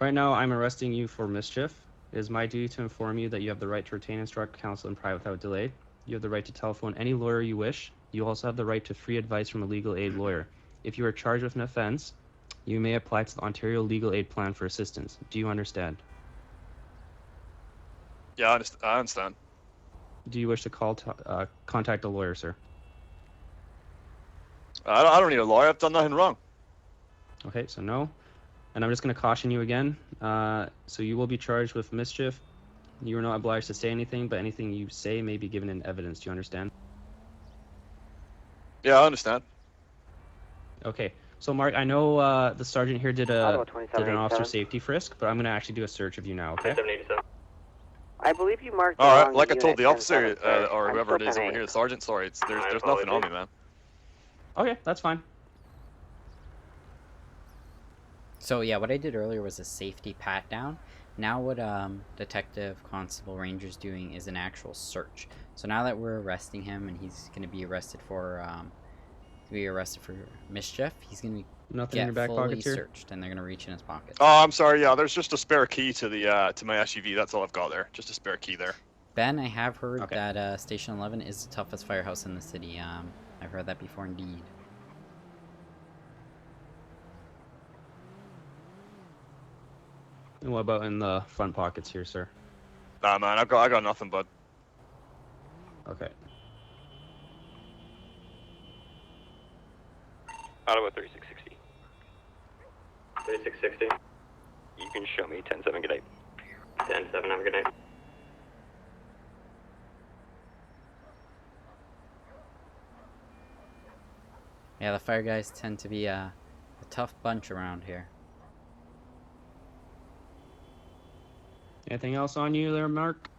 right now, I'm arresting you for mischief. It is my duty to inform you that you have the right to retain, instruct, counsel, and pry without delay. You have the right to telephone any lawyer you wish. You also have the right to free advice from a legal aid lawyer. If you are charged with an offense, you may apply to the Ontario Legal Aid Plan for assistance. Do you understand? Yeah, I understand. Do you wish to contact a lawyer, sir? I don't need a lawyer. I've done nothing wrong. Okay, so no. And I'm just going to caution you again. So you will be charged with mischief. You are not obliged to say anything, but anything you say may be given in evidence. Do you understand? Yeah, I understand. Okay. So, Mark, I know the sergeant here did an officer 2787. safety frisk, but I'm going to actually do a search of you now, okay? 2787. I believe you marked the All right, wrong like I told unit, the officer 10-7, sir. or I'm whoever it still is over 10-8. here, the sergeant. Sorry, there's nothing on me, man. Okay, that's fine. So yeah, what I did earlier was a safety pat down. Now what Detective Constable Ranger's doing is an actual search. So now that we're arresting him and he's going to be arrested for mischief, he's going to Nothing in get your back fully pockets here? searched, and they're going to reach in his pockets. Oh, I'm sorry. Yeah, there's just a spare key to the to my SUV. That's all I've got there. Just a spare key there. Ben, I have heard that Station 11 is the toughest firehouse in the city. I've heard that before, indeed. And what about in the front pockets here, sir? Nah, man, I got nothing, bud. Okay. Ottawa 3660. 3660. You can show me 10-7, good night. 10-7, have a good night. Yeah, the fire guys tend to be a tough bunch around here. Anything else on you there, Mark?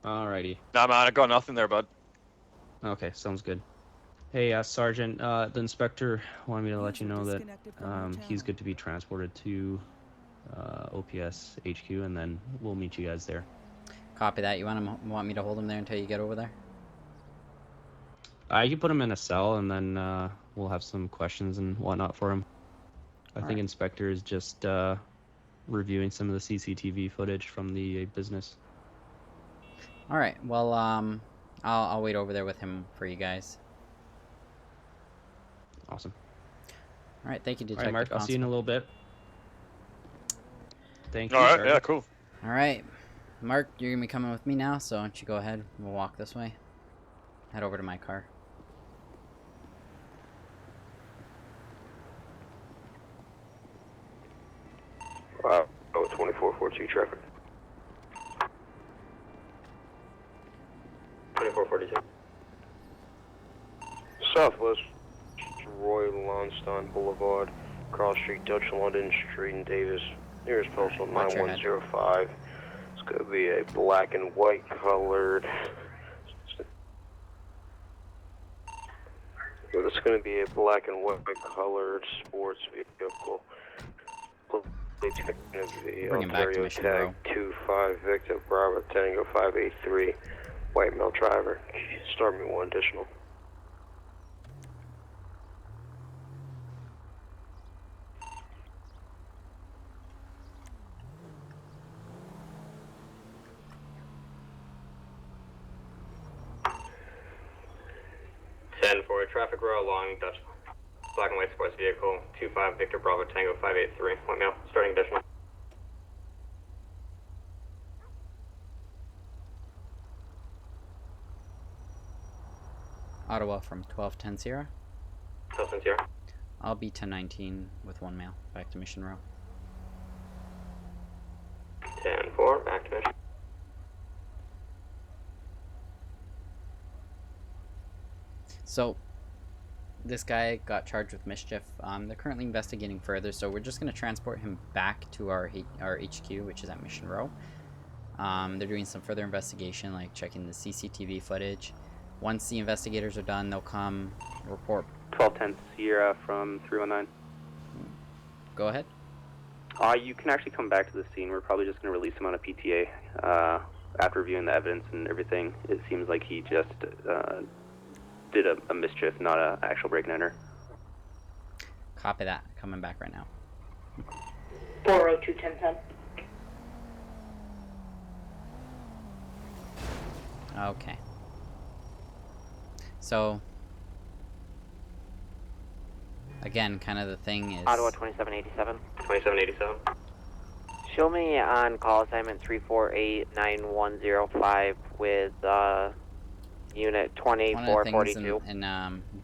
Alrighty. Nah, man, I got nothing there, bud. Okay, sounds good. Hey, Sergeant, the inspector wanted me to let you know that he's good to be transported to OPS HQ, and then we'll meet you guys there. Copy that. You want me to hold him there until you get over there? You can put him in a cell, and then we'll have some questions and whatnot for him. I think Inspector is just reviewing some of the CCTV footage from the business. All right. Well, I'll wait over there with him for you guys. Awesome. All right. Thank you, Detective. All right, Mark. I'll see you in a little bit. Thank you. All right. Sergeant. Yeah. Cool. All right, Mark. You're gonna be coming with me now, so why don't you go ahead? We'll walk this way. Head over to my car. Wow. Oh, 2442 traffic. 2442. Southwest Roy Lonston Boulevard, Cross Street, Dutch London Street in Davis. Nearest postal Watch your head. 9105. It's going to be a black and white colored. It's going going to be a black and white colored sports vehicle. Please check the Bring him back to Ontario Mission tag Row. 25 Victor Bravo Tango 583, white male driver. Start me 1 additional. For traffic row along Dutch black and white sports vehicle 25 Victor Bravo Tango 583. White male, starting additional. Ottawa from 1210 Sierra. 1210 Sierra. I'll be 1019 with 1 male. Back to Mission Row. 10-4, back to mission. So, this guy got charged with mischief. They're currently investigating further, so we're just going to transport him back to our HQ, which is at Mission Row. They're doing some further investigation, like checking the CCTV footage. Once the investigators are done, they'll come report. 1210 Sierra from 319. Go ahead. You can actually come back to the scene. We're probably just going to release him on a PTA. After reviewing the evidence and everything, it seems like he just did a mischief, not an actual break and enter. Copy that. Coming back right now. 402 1010. Okay. So, again, kind of the thing is... Ottawa 2787. 2787. Show me on call assignment 3489105 with unit One of the 2442. things in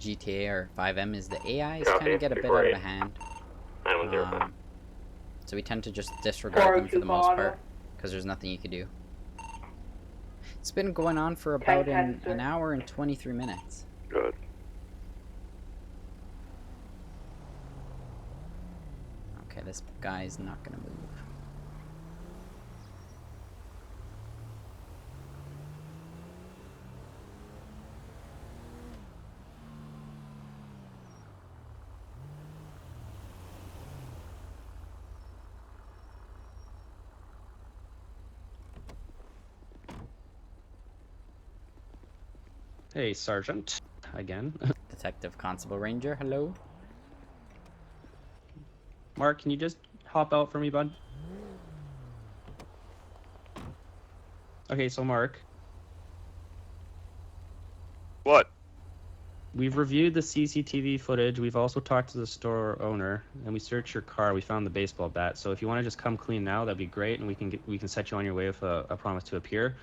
GTA or 5M is the AIs Copy, kind of get a bit out of the hand. 9105. So we tend to just disregard them for the most 402 part, because there's nothing you can do. It's been going on for about an hour and 23 minutes. Good. Okay, this guy's not gonna move. Hey, Sergeant. Again. Detective Constable Ranger, hello? Mark, can you just hop out for me, bud? Okay, so Mark. What? We've reviewed the CCTV footage. We've also talked to the store owner, and we searched your car. We found the baseball bat. So if you want to just come clean now, that'd be great, and we can set you on your way with a promise to appear.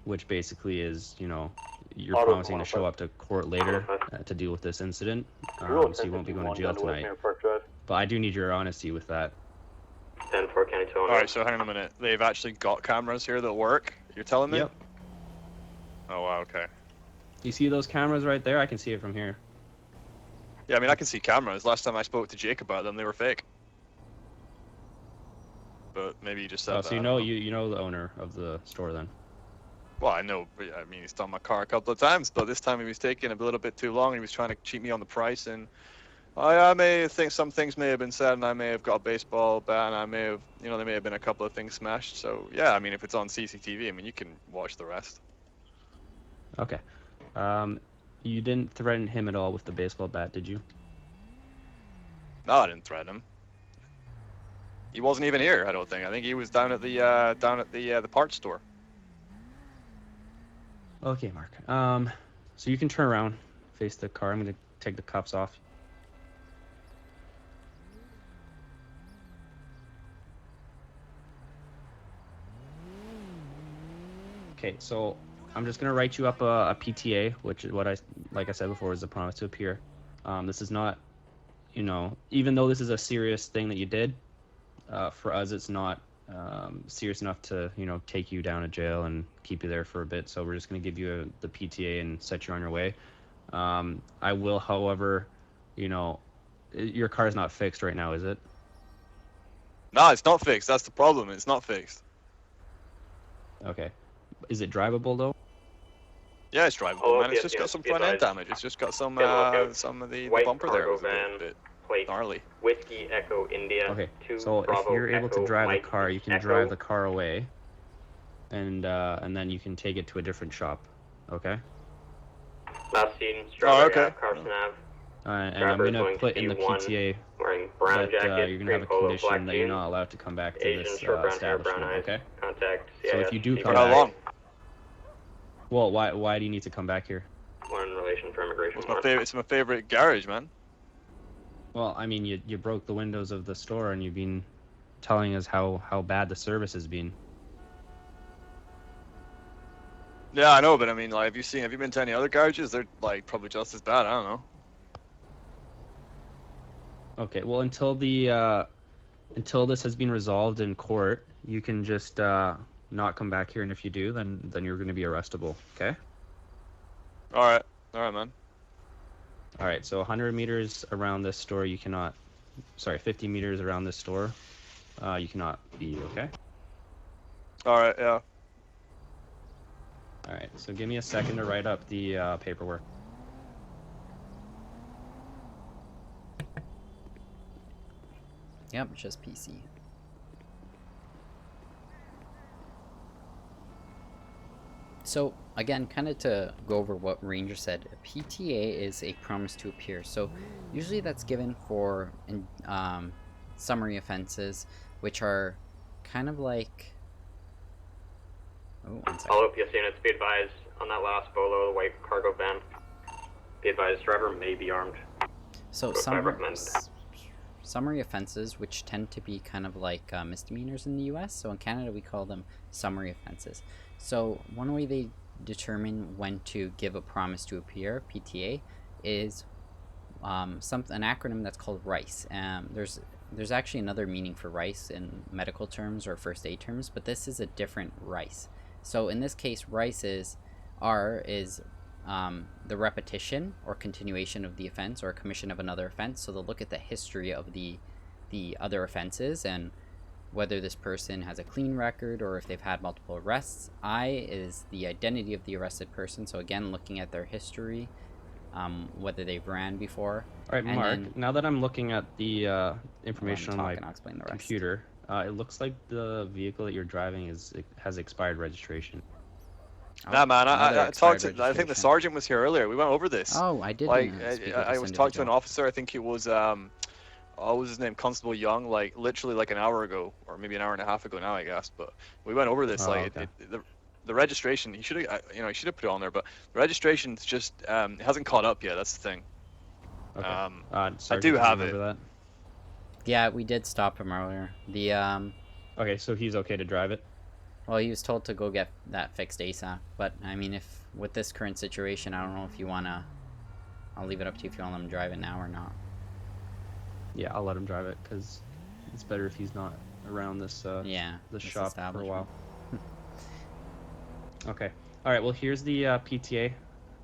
Which basically is, you know, you're promising to show up to court later to deal with this incident. So you won't be going to jail tonight. But I do need your honesty with that. 10-4 County 2. Alright, so hang on a minute. They've actually got cameras here that work? You're telling me? Yep. Oh, wow, okay. You see those cameras right there? I can see it from here. Yeah, I mean, I can see cameras. Last time I spoke to Jake about them, they were fake. But maybe you just said that. So you know the owner of the store then? Well, I know, but I mean, he's done my car a couple of times, but this time he was taking a little bit too long, and he was trying to cheat me on the price, and I may think some things may have been said, and I may have got a baseball bat, and I may have, you know, there may have been a couple of things smashed, so yeah, I mean, if it's on CCTV, I mean, you can watch the rest. Okay. You didn't threaten him at all with the baseball bat, did you? No, I didn't threaten him. He wasn't even here, I don't think. I think he was down at the parts store. Okay, Mark. So you can turn around, face the car. I'm gonna take the cuffs off. Okay, so I'm just gonna write you up a PTA, which is what like I said before, is a promise to appear. This is not, you know, even though this is a serious thing that you did, for us it's not serious enough to, you know, take you down to jail and keep you there for a bit. So we're just going to give you the PTA and set you on your way. I will, however, you know, your car's not fixed right now, is it? No, it's not fixed. That's the problem. It's not fixed. Okay. Is it drivable though? Yeah, it's drivable, Oh, man. It's yes, just yes, got some be front end advised. damage. It's just got some lookout. some of the White bumper there cargo was a van, bit plate gnarly. Whiskey Echo India. Okay, 2 so if Bravo you're able to Echo drive the Mike car, you can Echo. drive the car away, and then you can take it to a different shop. Okay. Last seen, Strawberry okay. Ave, Carson Ave. And I'm Driver gonna going put to in the B1, PTA wearing brown that jacket, you're gonna green have a polo, condition black that you're jeans. not allowed to come back to Asian, this short brown hair, brown establishment. eyes. Okay. Contact CIS. So if you do come For how back, long? well, why do you need to come back here? One in relation for immigration. It's my favorite garage, man. Well, I mean, you broke the windows of the store, and you've been telling us how bad the service has been. Yeah, I know, but I mean, like, have you been to any other garages? They're like probably just as bad. I don't know. Okay, well, until this has been resolved in court, you can just not come back here, and if you do, then you're going to be arrestable. Okay. All right, man. All right. So 100 meters around this store, you cannot. Sorry, 50 meters around this store, you cannot be. Okay. All right, yeah. All right. So give me a second to write up the paperwork. Yep, just PC. So again, kind of to go over what Ranger said, a PTA is a promise to appear. So usually that's given for summary offenses, which are kind of like. Oh, one second. All OPS units, be advised on that last bolo, the white cargo van. Be advised, driver may be armed. So summary offenses, which tend to be kind of like misdemeanors in the U.S. So in Canada, we call them summary offenses. So one way they determine when to give a promise to appear, PTA, is an acronym that's called RICE. There's actually another meaning for RICE in medical terms or first aid terms, but this is a different RICE. So in this case, RICE is the repetition or continuation of the offense or commission of another offense. So they'll look at the history of the other offenses and whether this person has a clean record or if they've had multiple arrests. I is the identity of the arrested person. So again, looking at their history, whether they've ran before. All right, Mark, now that I'm looking at the information on my computer, it looks like the vehicle that you're driving has expired registration. Nah, man, I talked to. I think the sergeant was here earlier. We went over this. Oh, I did. Like, I was talking to an officer. I think it was what was his name? Constable Young. Like literally like an hour ago, or maybe an hour and a half ago now, I guess. But we went over this. The registration. He should have. He should have put it on there. But the registration's just it hasn't caught up yet. That's the thing. Okay. I do have it. That? Yeah, we did stop him earlier. Okay, so he's okay to drive it. Well, he was told to go get that fixed ASAP. But I mean, if with this current situation, I don't know if you wanna. I'll leave it up to you if you want to let him drive it now or not. Yeah, I'll let him drive it because it's better if he's not around this this shop for a while. Okay. All right. Well, here's the PTA.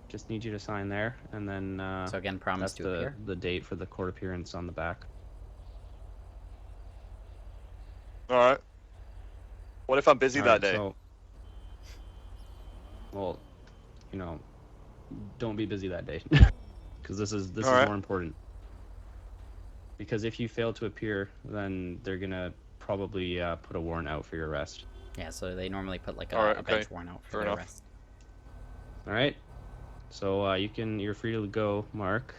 Just need you to sign there, and then so again, promise to appear. The date for the court appearance on the back. All right. What if I'm busy that day? So, well, don't be busy that day, because this is more important. Because if you fail to appear, then they're gonna probably put a warrant out for your arrest. Yeah, so they normally put like a bench warrant out for your arrest. All right. So you're free to go, Mark.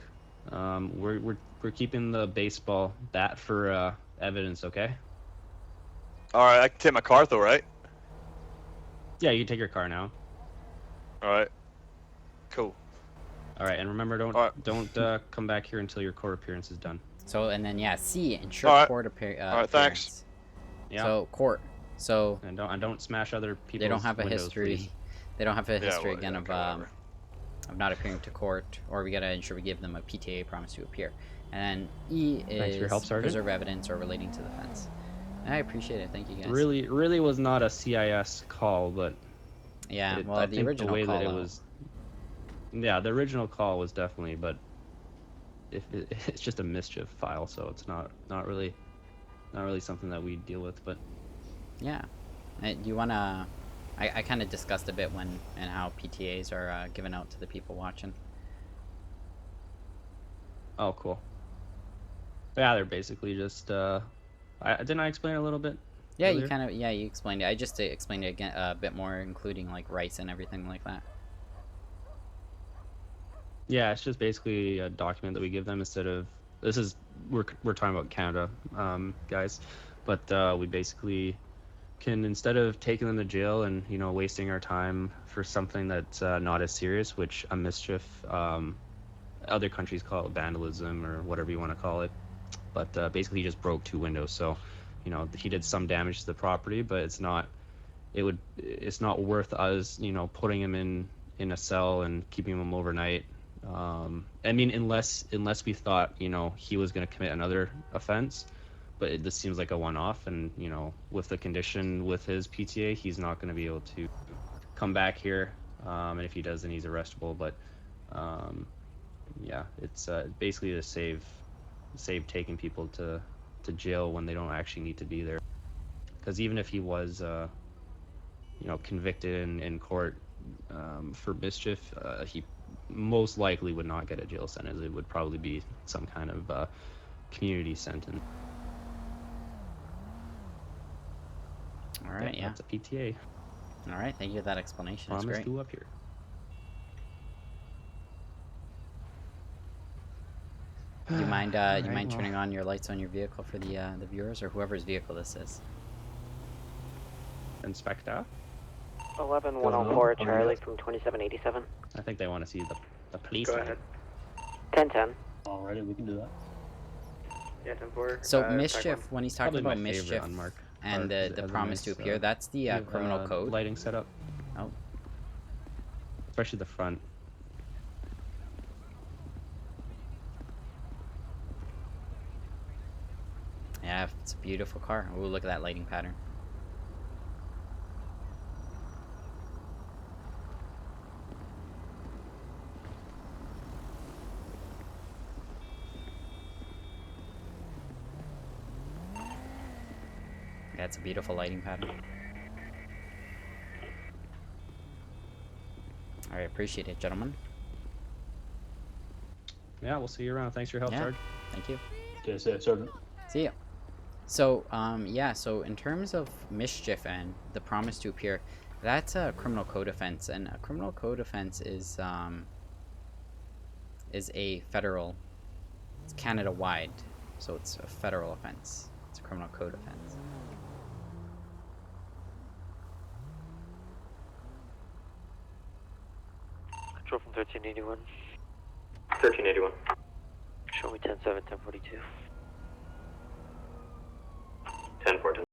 We're keeping the baseball bat for evidence, okay? All right, I can take my car though, right? Yeah, you can take your car now. All right. Cool. All right, and remember, don't come back here until your court appearance is done. So and then ensure court appearance. All right, thanks. Yeah. So court. So and don't smash other people's They don't have a windows, history. Please. They don't have a history of not appearing to court, or we gotta ensure we give them a PTA promise to appear. And then E Thanks for your help, is Sergeant. preserve evidence or relating to the offense. I appreciate it. Thank you guys. Really was not a CIS call, but yeah, I the think original the way call that it was. Yeah, the original call was definitely, but it's just a mischief file, so it's not really something that we deal with. But yeah, do you wanna I kind of discussed a bit when and how PTAs are given out to the people watching. Oh, cool. Yeah, they're basically just. Didn't I explain a little bit? Yeah, earlier? you kind of you explained it. I just explained it again a bit more, including like rights and everything like that. Yeah, it's just basically a document that we give them instead of. We're talking about Canada, guys, but we basically can, instead of taking them to jail and wasting our time for something that's not as serious, which a mischief, other countries call it vandalism or whatever you want to call it, but basically he just broke 2 windows. So he did some damage to the property, but it's not worth us putting him in a cell and keeping him overnight. I mean, unless we thought he was going to commit another offense. But this seems like a one-off, and with the condition with his PTA, he's not going to be able to come back here, and if he does, then he's arrestable. But yeah, it's basically to save taking people to jail when they don't actually need to be there. Because even if he was convicted in court for mischief, he most likely would not get a jail sentence. It would probably be some kind of community sentence. All right, yeah. That's a PTA. All right, thank you for that explanation. That's Promise great. to up here. You mind Alright, you mind well. turning on your lights on your vehicle for the viewers or whoever's vehicle this is? Inspector? 11104 Charlie from 2787. I think they want to see the police. Go ahead. 1010. Alrighty, we can do that. Yeah, 10-4. So mischief, when he's talking Probably about my favorite mischief on Mark. and Or the other promise to nice, appear, that's the you have, criminal code. Lighting setup. Oh. Especially the front. Yeah, it's a beautiful car. Ooh, look at that lighting pattern. Yeah, it's a beautiful lighting pattern. Alright, appreciate it, gentlemen. Yeah, we'll see you around. Thanks for your help, Yeah. Sarge. Thank you. Yes, Sergeant. See ya. So, yeah, so in terms of mischief and the promise to appear, that's a criminal code offense, and a criminal code offense is a federal, it's Canada-wide, so it's a federal offense. It's a criminal code offense. Control from 1381. 1381. Show me 10-7, 1042. 10-4,